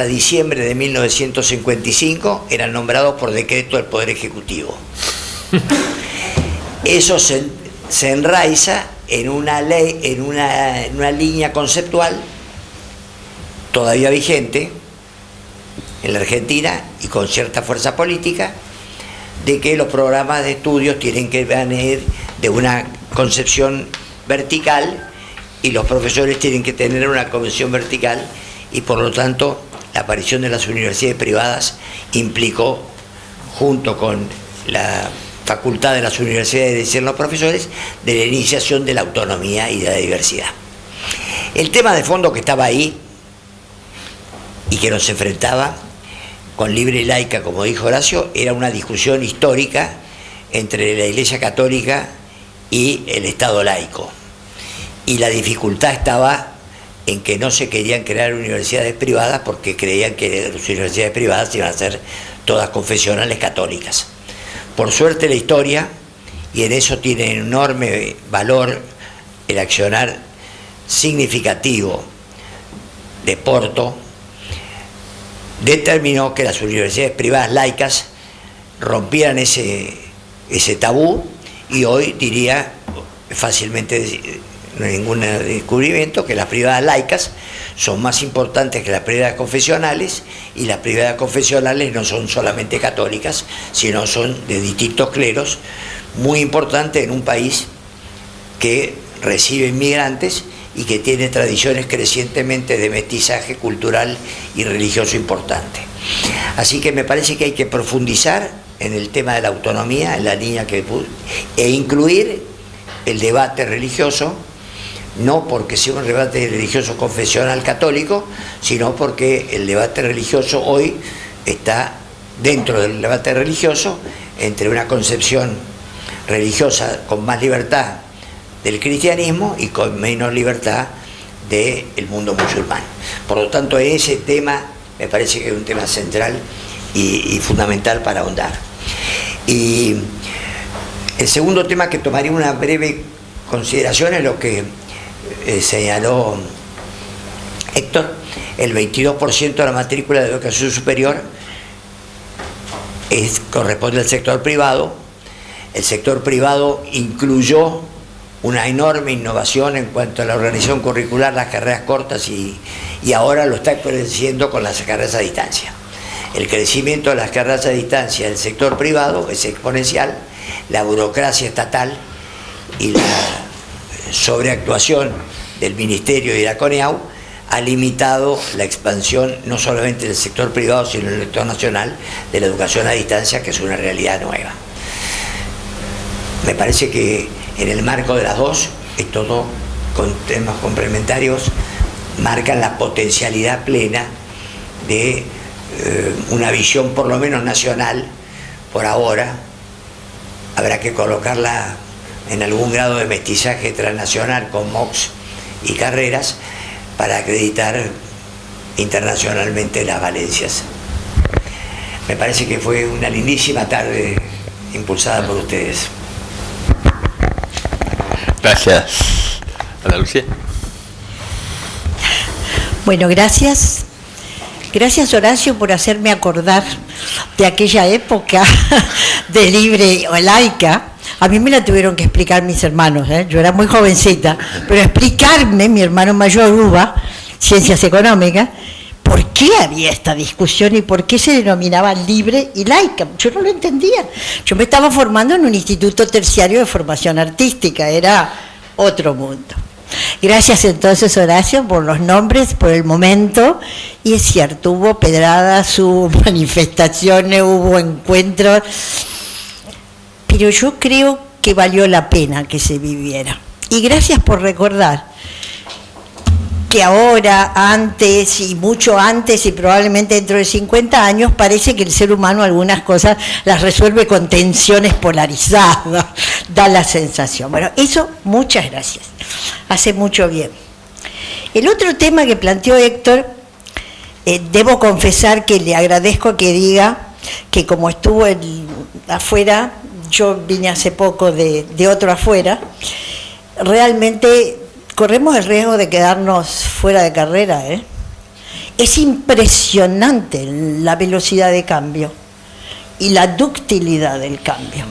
diciembre de 1955 eran nombrados por decreto del Poder Ejecutivo. Eso se enraiza en una ley, en una línea conceptual todavía vigente en la Argentina y con cierta fuerza política, de que los programas de estudios tienen que venir de una concepción vertical y los profesores tienen que tener una concepción vertical, y por lo tanto la aparición de las universidades privadas implicó, junto con la facultad de las universidades de decir los profesores, de la iniciación de la autonomía y de la diversidad. El tema de fondo que estaba ahí y que nos enfrentaba con libre y laica, como dijo Horacio, era una discusión histórica entre la Iglesia Católica y el Estado laico. Y la dificultad estaba en que no se querían crear universidades privadas porque creían que las universidades privadas iban a ser todas confesionales católicas. Por suerte la historia, y en eso tiene enorme valor el accionar significativo de Porto, determinó que las universidades privadas laicas rompieran ese tabú, y hoy diría fácilmente, no hay ningún descubrimiento, que las privadas laicas son más importantes que las privadas confesionales, y las privadas confesionales no son solamente católicas, sino son de distintos cleros, muy importantes en un país que recibe inmigrantes y que tiene tradiciones crecientemente de mestizaje cultural y religioso importante. Así que me parece que hay que profundizar en el tema de la autonomía, en la línea que e incluir el debate religioso, no porque sea un debate religioso confesional católico, sino porque el debate religioso hoy está dentro del debate religioso entre una concepción religiosa con más libertad del cristianismo y con menos libertad del mundo musulmán. Por lo tanto, ese tema me parece que es un tema central y fundamental para ahondar. Y el segundo tema que tomaría una breve consideración es lo que señaló Héctor. El 22% de la matrícula de educación superior corresponde al sector privado. El sector privado incluyó una enorme innovación en cuanto a la organización curricular, las carreras cortas, y ahora lo está creciendo con las carreras a distancia. El crecimiento de las carreras a distancia del sector privado es exponencial. La burocracia estatal y la sobreactuación del Ministerio y de la CONEAU ha limitado la expansión no solamente del sector privado, sino del sector nacional de la educación a distancia, que es una realidad nueva. Me parece que en el marco de las dos, estos dos con temas complementarios marcan la potencialidad plena de una visión por lo menos nacional. Por ahora habrá que colocarla en algún grado de mestizaje transnacional con MOOCs y carreras para acreditar internacionalmente las valencias. Me parece que fue una lindísima tarde impulsada por ustedes. Gracias. Ana Lucía. Bueno, gracias. Gracias, Horacio, por hacerme acordar de aquella época de libre o laica. A mí me la tuvieron que explicar mis hermanos, yo era muy jovencita, pero explicarme, mi hermano mayor, Uva, Ciencias Económicas, por qué había esta discusión y por qué se denominaba libre y laica. Yo no lo entendía. Yo me estaba formando en un instituto terciario de formación artística, era otro mundo. Gracias entonces, Horacio, por los nombres, por el momento. Y es cierto, hubo pedradas, hubo manifestaciones, hubo encuentros, pero yo creo que valió la pena que se viviera. Y gracias por recordar que ahora, antes y mucho antes y probablemente dentro de 50 años, parece que el ser humano algunas cosas las resuelve con tensiones polarizadas, da la sensación. Bueno, eso, muchas gracias, hace mucho bien. El otro tema que planteó Héctor, debo confesar que le agradezco que diga que como estuvo afuera, yo vine hace poco de otro afuera, realmente corremos el riesgo de quedarnos fuera de carrera, Es impresionante la velocidad de cambio y la ductilidad del cambio.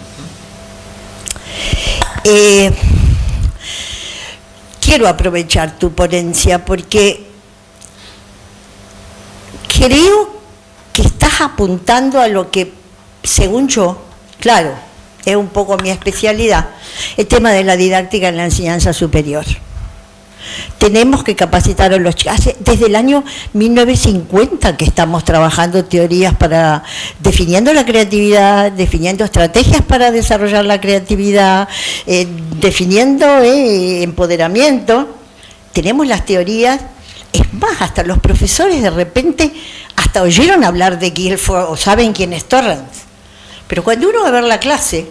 Quiero aprovechar tu ponencia porque creo que estás apuntando a lo que, según yo, claro, es un poco mi especialidad, el tema de la didáctica en la enseñanza superior. Tenemos que capacitar a los chicos. Desde el año 1950 que estamos trabajando teorías para definiendo la creatividad, definiendo estrategias para desarrollar la creatividad, definiendo empoderamiento. Tenemos las teorías. Es más, hasta los profesores de repente hasta oyeron hablar de Guilford o saben quién es Torrance. Pero cuando uno va a ver la clase,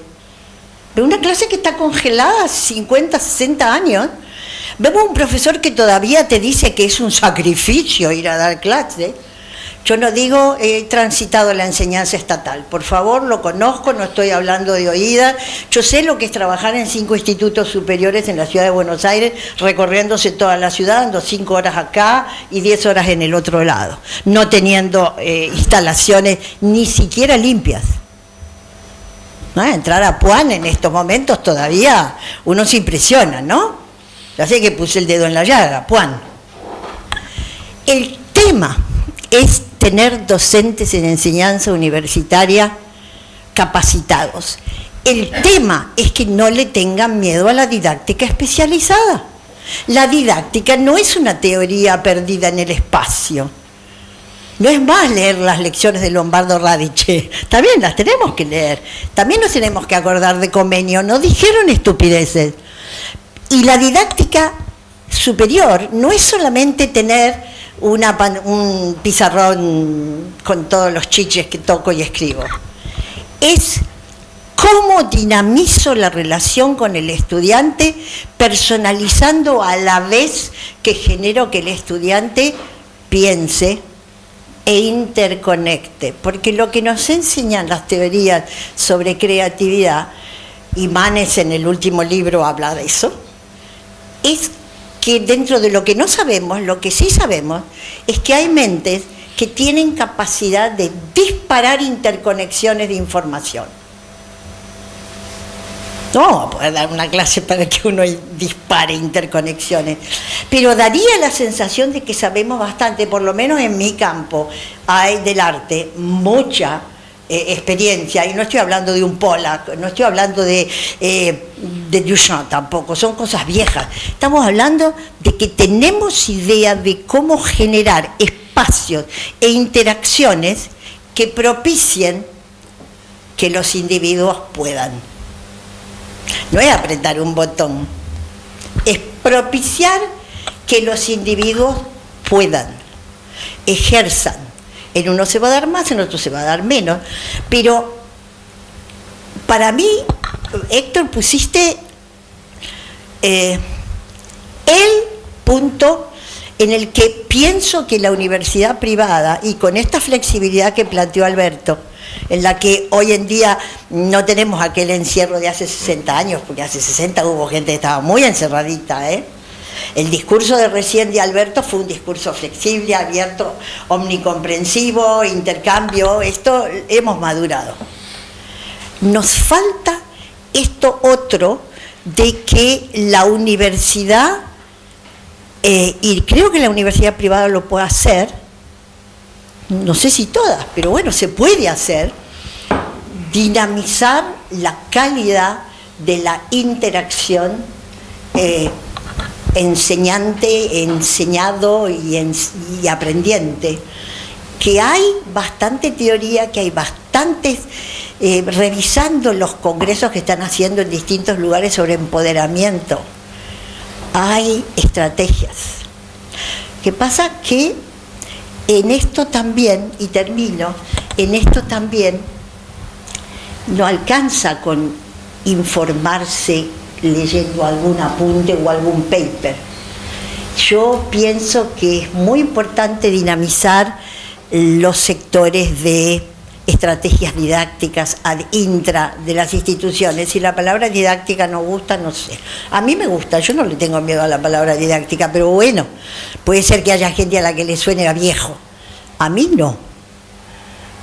ve una clase que está congelada hace 50, 60 años, vemos un profesor que todavía te dice que es un sacrificio ir a dar clase. Yo no digo he transitado la enseñanza estatal, por favor, lo conozco, no estoy hablando de oídas. Yo sé lo que es trabajar en 5 institutos superiores en la ciudad de Buenos Aires, recorriéndose toda la ciudad, dando 5 horas acá y 10 horas en el otro lado, no teniendo instalaciones ni siquiera limpias. ¿No? Entrar a Puan en estos momentos todavía uno se impresiona, ¿no? Ya sé que puse el dedo en la llaga, Puan. El tema es tener docentes en enseñanza universitaria capacitados. El tema es que no le tengan miedo a la didáctica especializada. La didáctica no es una teoría perdida en el espacio. No es más leer las lecciones de Lombardo Radice, también las tenemos que leer, también nos tenemos que acordar de Comenio, no dijeron estupideces. Y la didáctica superior no es solamente tener un pizarrón con todos los chiches que toco y escribo, es cómo dinamizo la relación con el estudiante, personalizando a la vez que genero que el estudiante piense e interconecte, porque lo que nos enseñan las teorías sobre creatividad, y Manes en el último libro habla de eso, es que dentro de lo que no sabemos, lo que sí sabemos, es que hay mentes que tienen capacidad de disparar interconexiones de información. No vamos a poder dar una clase para que uno dispare interconexiones, pero daría la sensación de que sabemos bastante, por lo menos en mi campo hay del arte mucha experiencia, y no estoy hablando de un Pollack, no estoy hablando de Duchamp tampoco, son cosas viejas. Estamos hablando de que tenemos idea de cómo generar espacios e interacciones que propicien que los individuos puedan. No es apretar un botón, es propiciar que los individuos puedan, ejerzan. En uno se va a dar más, en otro se va a dar menos. Pero para mí, Héctor, pusiste el punto en el que pienso que la universidad privada, y con esta flexibilidad que planteó Alberto, en la que hoy en día no tenemos aquel encierro de hace 60 años, porque hace 60 hubo gente que estaba muy encerradita, El discurso de recién de Alberto fue un discurso flexible, abierto, omnicomprensivo, intercambio, esto hemos madurado. Nos falta esto otro de que la universidad, y creo que la universidad privada lo puede hacer, no sé si todas, pero bueno, se puede hacer, dinamizar la calidad de la interacción enseñante, enseñado y aprendiente, que hay bastante teoría, que hay bastantes, revisando los congresos que están haciendo en distintos lugares sobre empoderamiento, hay estrategias. ¿Qué pasa? Que en esto también, y termino, en esto también no alcanza con informarse leyendo algún apunte o algún paper. Yo pienso que es muy importante dinamizar los sectores de estrategias didácticas ad intra de las instituciones. Si la palabra didáctica no gusta, no sé. A mí me gusta, yo no le tengo miedo a la palabra didáctica, pero bueno, puede ser que haya gente a la que le suene a viejo. A mí no.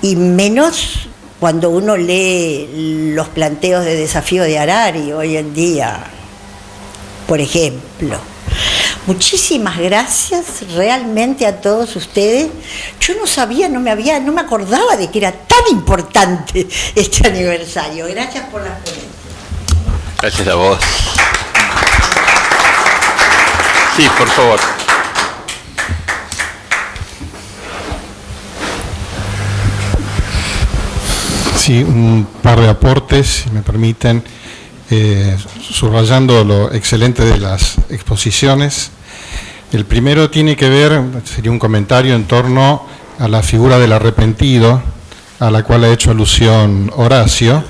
Y menos cuando uno lee los planteos de desafío de Harari hoy en día, por ejemplo. Muchísimas gracias realmente a todos ustedes. Yo no sabía, no me acordaba de que era tan importante este aniversario. Gracias por las ponencias. Gracias a vos. Sí, por favor. Sí, un par de aportes, si me permiten, subrayando lo excelente de las exposiciones. El primero tiene que ver, sería un comentario en torno a la figura del arrepentido, a la cual ha hecho alusión Horacio.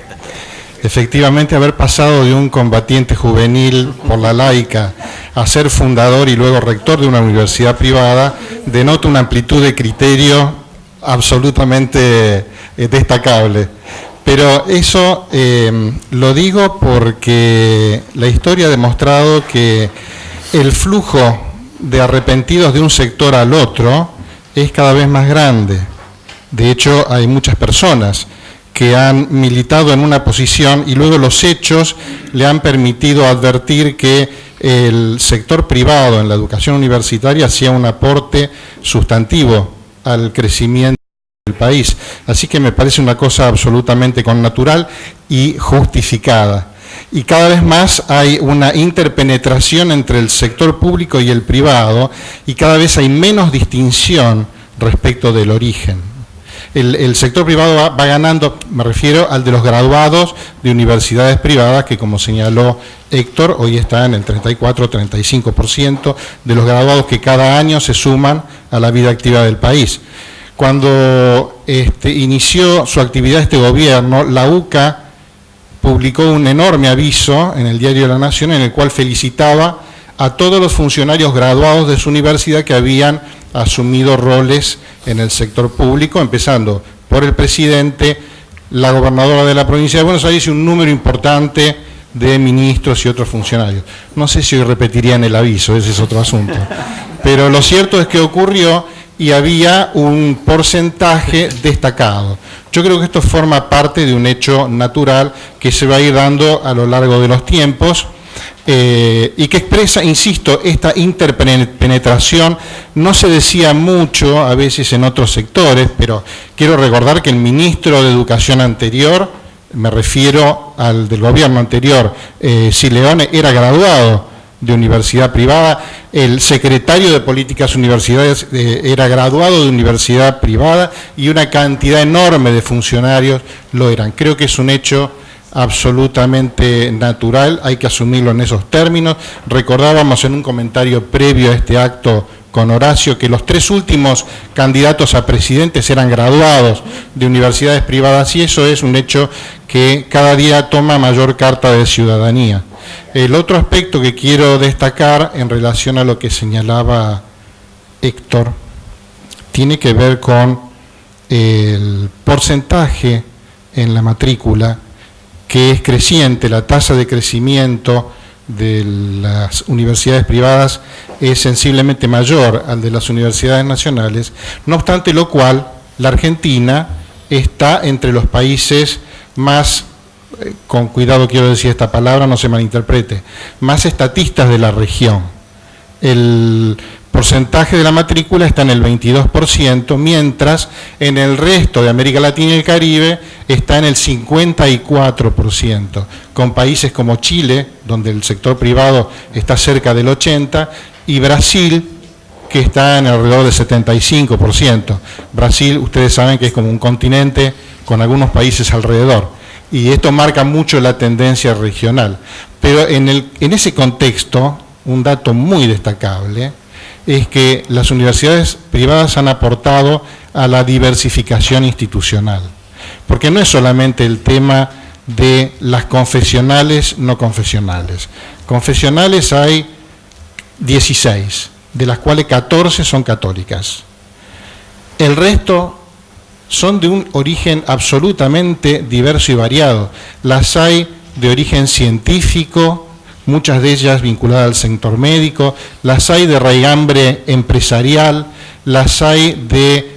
Efectivamente, haber pasado de un combatiente juvenil por la laica a ser fundador y luego rector de una universidad privada denota una amplitud de criterio absolutamente destacable. Pero eso lo digo porque la historia ha demostrado que el flujo de arrepentidos de un sector al otro es cada vez más grande. De hecho, hay muchas personas que han militado en una posición y luego los hechos le han permitido advertir que el sector privado en la educación universitaria hacía un aporte sustantivo al crecimiento del país. Así que me parece una cosa absolutamente connatural y justificada. Y cada vez más hay una interpenetración entre el sector público y el privado y cada vez hay menos distinción respecto del origen. El sector privado va ganando, me refiero al de los graduados de universidades privadas, que como señaló Héctor, hoy está en el 34-35% de los graduados que cada año se suman a la vida activa del país. Cuando inició su actividad este gobierno, la UCA publicó un enorme aviso en el Diario de la Nación en el cual felicitaba a todos los funcionarios graduados de su universidad que habían asumido roles en el sector público, empezando por el presidente, la gobernadora de la provincia de Buenos Aires y un número importante de ministros y otros funcionarios. No sé si hoy repetirían el aviso, ese es otro asunto. Pero lo cierto es que ocurrió y había un porcentaje destacado. Yo creo que esto forma parte de un hecho natural que se va a ir dando a lo largo de los tiempos y que expresa, insisto, esta interpenetración. No se decía mucho a veces en otros sectores, pero quiero recordar que el ministro de Educación anterior, me refiero al del gobierno anterior, Sileone, era graduado de universidad privada, el secretario de Políticas Universitarias era graduado de universidad privada y una cantidad enorme de funcionarios lo eran. Creo que es un hecho absolutamente natural, hay que asumirlo en esos términos. Recordábamos en un comentario previo a este acto con Horacio que los 3 últimos candidatos a presidentes eran graduados de universidades privadas y eso es un hecho que cada día toma mayor carta de ciudadanía. El otro aspecto que quiero destacar en relación a lo que señalaba Héctor tiene que ver con el porcentaje en la matrícula que es creciente. La tasa de crecimiento de las universidades privadas es sensiblemente mayor al de las universidades nacionales, no obstante lo cual la Argentina está entre los países más, con cuidado quiero decir esta palabra, no se malinterprete, más estatistas de la región. El porcentaje de la matrícula está en el 22%, mientras en el resto de América Latina y el Caribe está en el 54%, con países como Chile, donde el sector privado está cerca del 80%, y Brasil, que está en alrededor del 75%. Brasil, ustedes saben que es como un continente con algunos países alrededor, y esto marca mucho la tendencia regional. Pero en ese contexto, un dato muy destacable es que las universidades privadas han aportado a la diversificación institucional, porque no es solamente el tema de las confesionales, no confesionales. Confesionales hay 16, de las cuales 14 son católicas. El resto son de un origen absolutamente diverso y variado. Las hay de origen científico, muchas de ellas vinculadas al sector médico, las hay de raigambre empresarial, las hay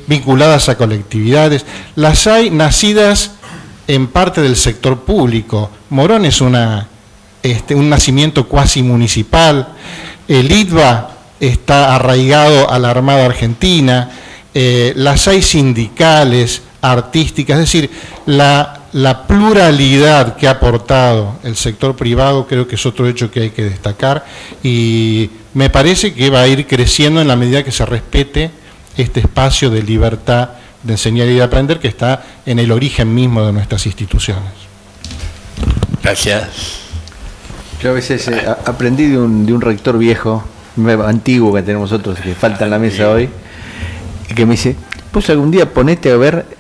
vinculadas a colectividades, las hay nacidas en parte del sector público. Morón es un nacimiento cuasi municipal, el ITBA está arraigado a la Armada Argentina, las hay sindicales, artísticas, es decir, la pluralidad que ha aportado el sector privado creo que es otro hecho que hay que destacar, y me parece que va a ir creciendo en la medida que se respete este espacio de libertad de enseñar y de aprender que está en el origen mismo de nuestras instituciones. Gracias. Yo a veces aprendí de un rector viejo, antiguo que tenemos nosotros, que falta en la mesa hoy, y que me dice, pues algún día ponete a ver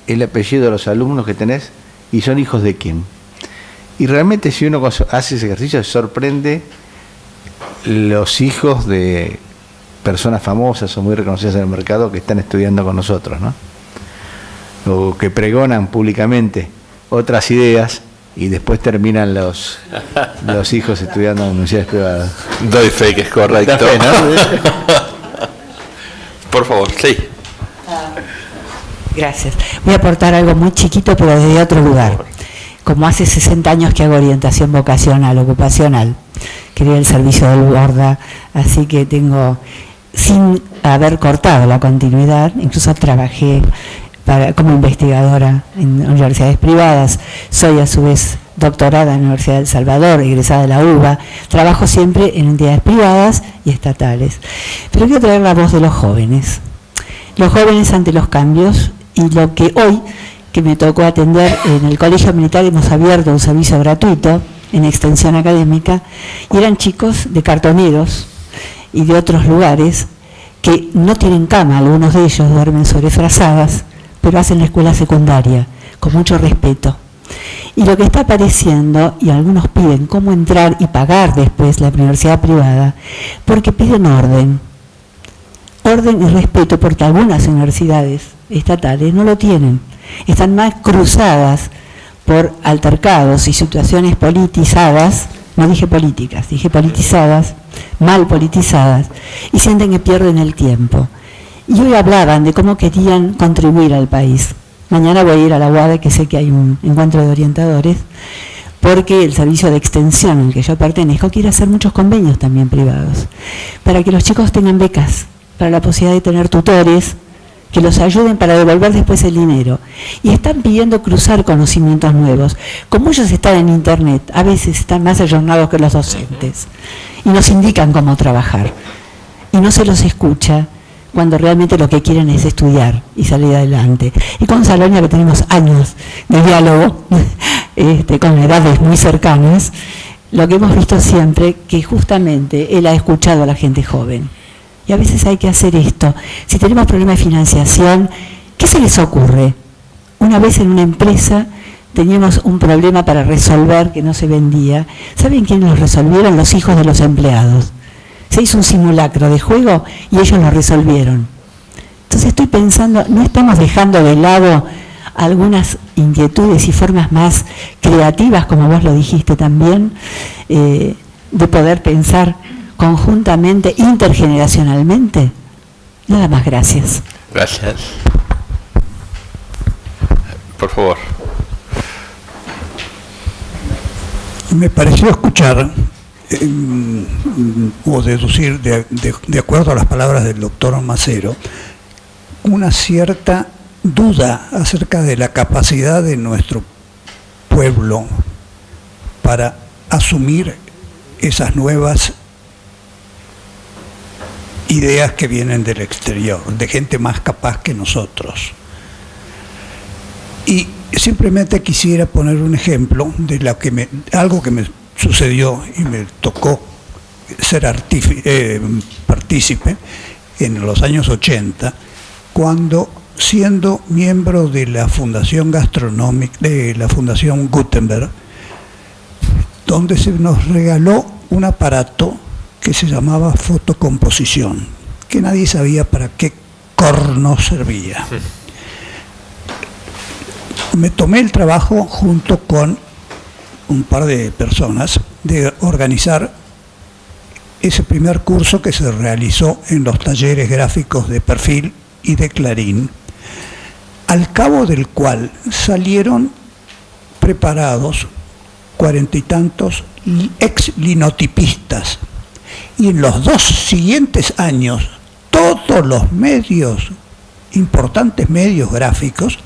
el apellido de los alumnos que tenés y son hijos de quién. Y realmente si uno hace ese ejercicio se sorprende los hijos de personas famosas o muy reconocidas en el mercado que están estudiando con nosotros, ¿no? O que pregonan públicamente otras ideas y después terminan los hijos estudiando en universidades privadas. Doy fe que es correcto. Da fe, ¿no? Por favor, sí. Gracias. Voy a aportar algo muy chiquito, pero desde otro lugar. Como hace 60 años que hago orientación vocacional, ocupacional, quería el servicio del Borda, así que tengo, sin haber cortado la continuidad, incluso trabajé como investigadora en universidades privadas, soy a su vez doctorada en la Universidad de El Salvador, egresada de la UBA, trabajo siempre en entidades privadas y estatales. Pero quiero traer la voz de los jóvenes ante los cambios, y lo que hoy, que me tocó atender en el Colegio Militar, hemos abierto un servicio gratuito en extensión académica, y eran chicos de cartoneros y de otros lugares que no tienen cama, algunos de ellos duermen sobre frazadas, pero hacen la escuela secundaria con mucho respeto. Y lo que está apareciendo, y algunos piden cómo entrar y pagar después la universidad privada, porque piden orden y respeto, porque algunas universidades estatales no lo tienen, están más cruzadas por altercados y situaciones politizadas, no dije políticas, dije politizadas, mal politizadas, y sienten que pierden el tiempo. Y hoy hablaban de cómo querían contribuir al país. Mañana voy a ir a la UADE, que sé que hay un encuentro de orientadores, porque el servicio de extensión al que yo pertenezco quiere hacer muchos convenios también privados, para que los chicos tengan becas, para la posibilidad de tener tutores que los ayuden para devolver después el dinero. Y están pidiendo cruzar conocimientos nuevos. Como ellos están en Internet, a veces están más ayornados que los docentes, y nos indican cómo trabajar. Y no se los escucha cuando realmente lo que quieren es estudiar y salir adelante. Y con Salonia, que tenemos años de diálogo, con edades muy cercanas, lo que hemos visto siempre, que justamente él ha escuchado a la gente joven. Y a veces hay que hacer esto. Si tenemos problemas de financiación, ¿qué se les ocurre? Una vez en una empresa teníamos un problema para resolver que no se vendía. ¿Saben quiénes lo resolvieron? Los hijos de los empleados. Se hizo un simulacro de juego y ellos lo resolvieron. Entonces estoy pensando, ¿no estamos dejando de lado algunas inquietudes y formas más creativas, como vos lo dijiste también, de poder pensar conjuntamente, intergeneracionalmente? Nada más, gracias. Gracias. Por favor. Me pareció escuchar o deducir, de acuerdo a las palabras del doctor Macero, una cierta duda acerca de la capacidad de nuestro pueblo para asumir esas nuevas ideas que vienen del exterior, de gente más capaz que nosotros. Y simplemente quisiera poner un ejemplo de algo que me sucedió y me tocó ser partícipe en los años 80, cuando, siendo miembro de la Fundación Gastronómica, de la Fundación Gutenberg, donde se nos regaló un aparato que se llamaba fotocomposición, que nadie sabía para qué corno servía. Me tomé el trabajo, junto con un par de personas, de organizar ese primer curso que se realizó en los talleres gráficos de Perfil y de Clarín, al cabo del cual salieron preparados 40 y tantos ex linotipistas Y en los 2 siguientes años, todos los medios, importantes medios gráficos,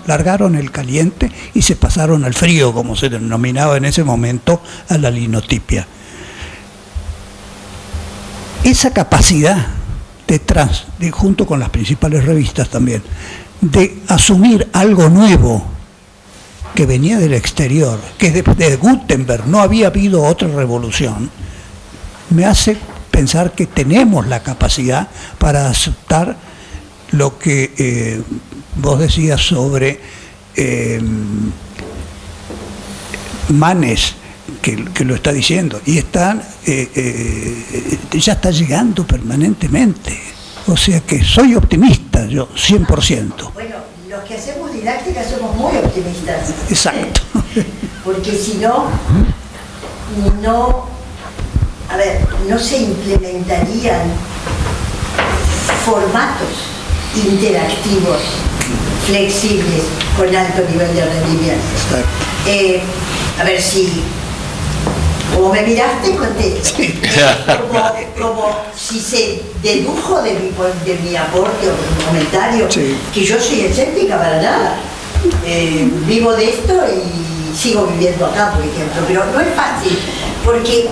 largaron el caliente y se pasaron al frío, como se denominaba en ese momento, a la linotipia. Esa capacidad junto con las principales revistas también, de asumir algo nuevo que venía del exterior, que desde Gutenberg no había habido otra revolución, me hace pensar que tenemos la capacidad para aceptar lo que vos decías sobre Manes, que lo está diciendo, y ya está llegando permanentemente. O sea que soy optimista, yo, 100%. Bueno, los que hacemos didáctica somos muy optimistas. Exacto. Porque si no, no se implementarían formatos interactivos, flexibles, con alto nivel de rendimiento. A ver si, como me miraste, contesto. Como si se dedujo de mi aporte o mi comentario, sí, que yo soy escéptica para nada. Vivo de esto y sigo viviendo acá, por ejemplo, pero no es fácil, porque,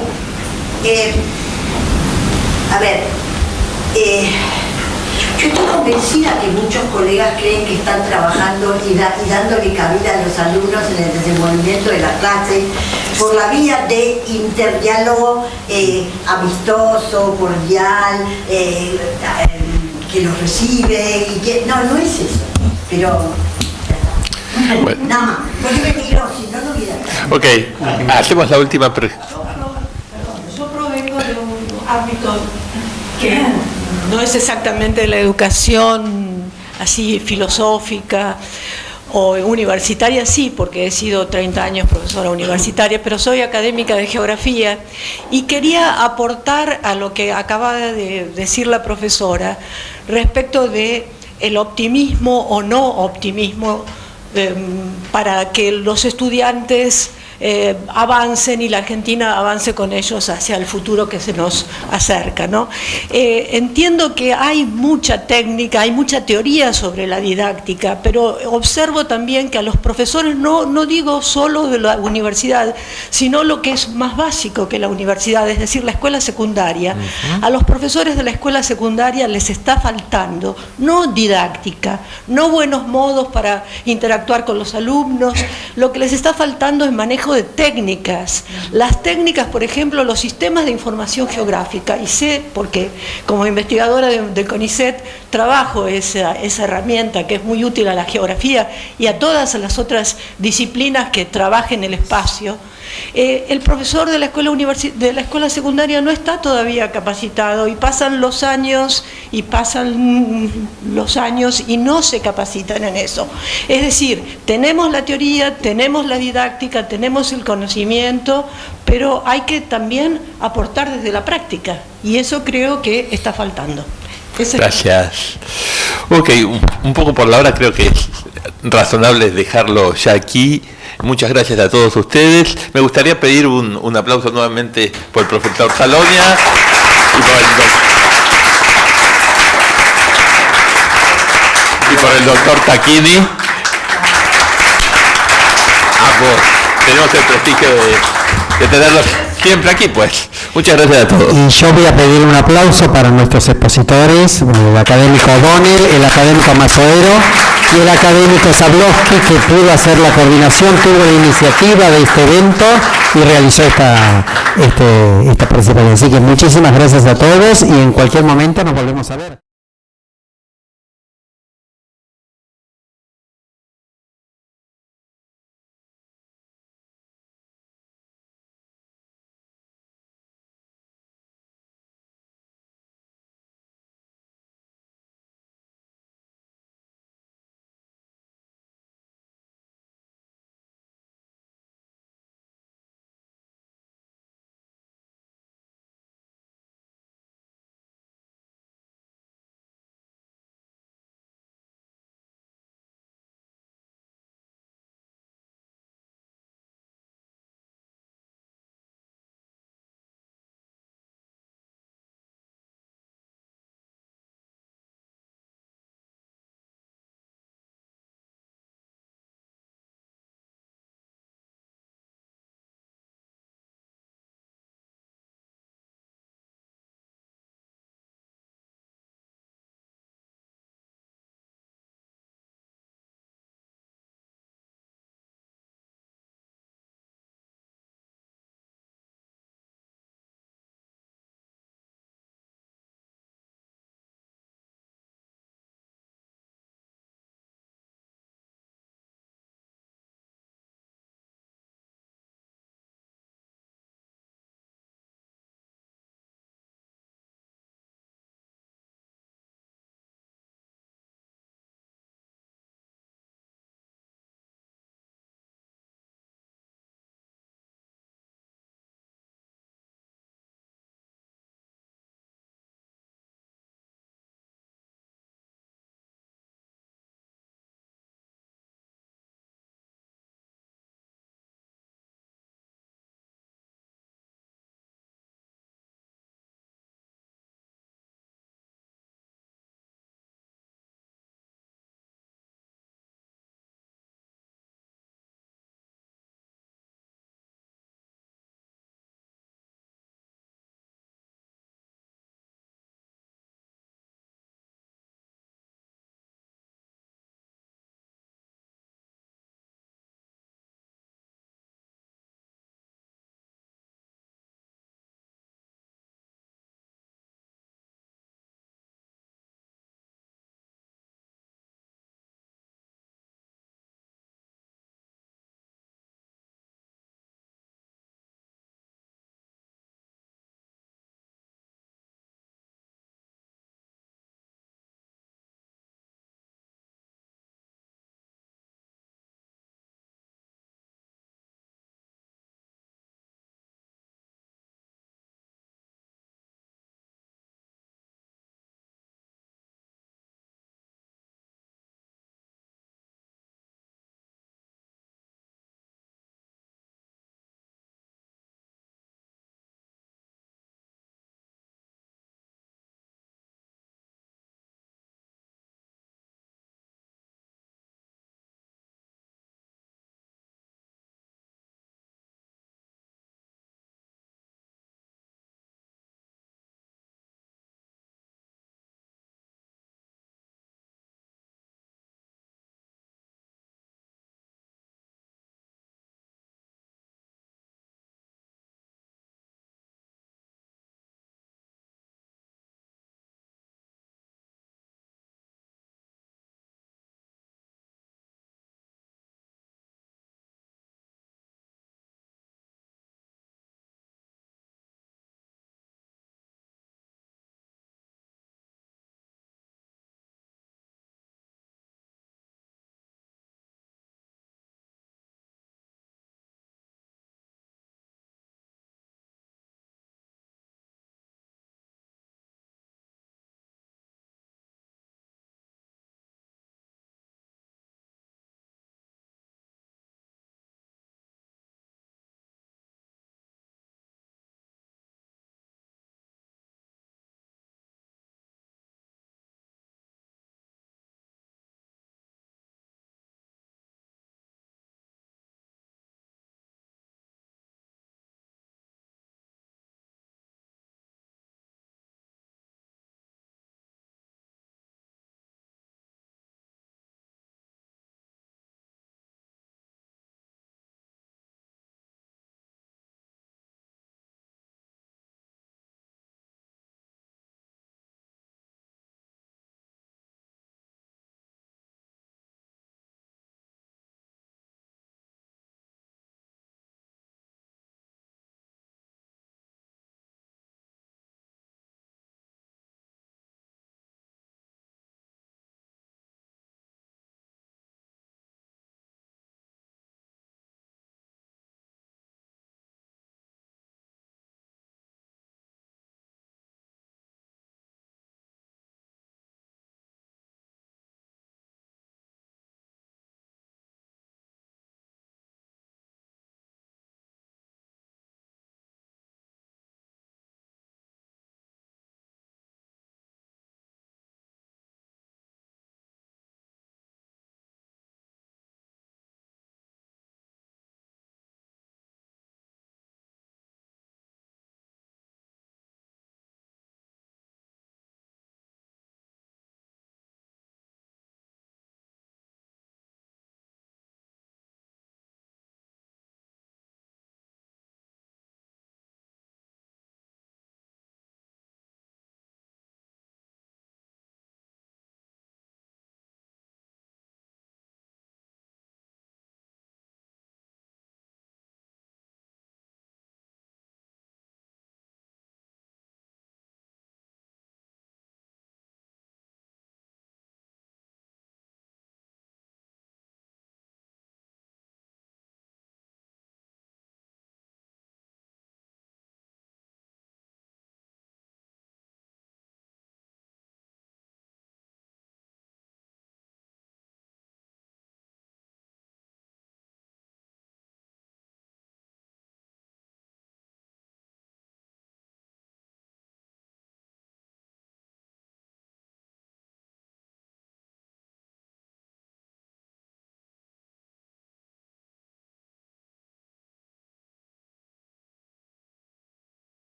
yo estoy convencida que muchos colegas creen que están trabajando y dándole cabida a los alumnos en el desenvolvimiento de la clase por la vía de interdiálogo amistoso, cordial, que los recibe y que... No es eso, pero... Bueno. Nada más, porque me miró, si no hubiera... Ok, hacemos la última pregunta. Yo provengo de un ámbito que no es exactamente la educación así filosófica o universitaria, sí, porque he sido 30 años profesora universitaria, pero soy académica de geografía y quería aportar a lo que acaba de decir la profesora respecto de el optimismo o no optimismo para que los estudiantes avancen y la Argentina avance con ellos hacia el futuro que se nos acerca, ¿no? Entiendo que hay mucha técnica, hay mucha teoría sobre la didáctica, pero observo también que a los profesores, no digo solo de la universidad, sino lo que es más básico que la universidad, es decir, la escuela secundaria, a los profesores de la escuela secundaria les está faltando, no didáctica, no buenos modos para interactuar con los alumnos, lo que les está faltando es manejo de técnicas. Las técnicas, por ejemplo, los sistemas de información geográfica, y sé porque como investigadora del CONICET trabajo esa herramienta que es muy útil a la geografía y a todas las otras disciplinas que trabajen el espacio. El profesor de la escuela secundaria no está todavía capacitado y pasan los años y no se capacitan en eso. Es decir, tenemos la teoría, tenemos la didáctica, tenemos el conocimiento, pero hay que también aportar desde la práctica y eso creo que está faltando. Gracias. Ok, un poco por la hora creo que es razonable dejarlo ya aquí. Muchas gracias a todos ustedes. Me gustaría pedir un aplauso nuevamente por el profesor Salonia y por el doctor Tacchini. Ambos tenemos el prestigio de tenerlos siempre aquí, pues. Muchas gracias a todos. Y yo voy a pedir un aplauso para nuestros expositores, el académico O'Donnell, el académico Mazoero y el académico Zablowski, que pudo hacer la coordinación, tuvo la iniciativa de este evento y realizó esta participación. Así que muchísimas gracias a todos y en cualquier momento nos volvemos a ver.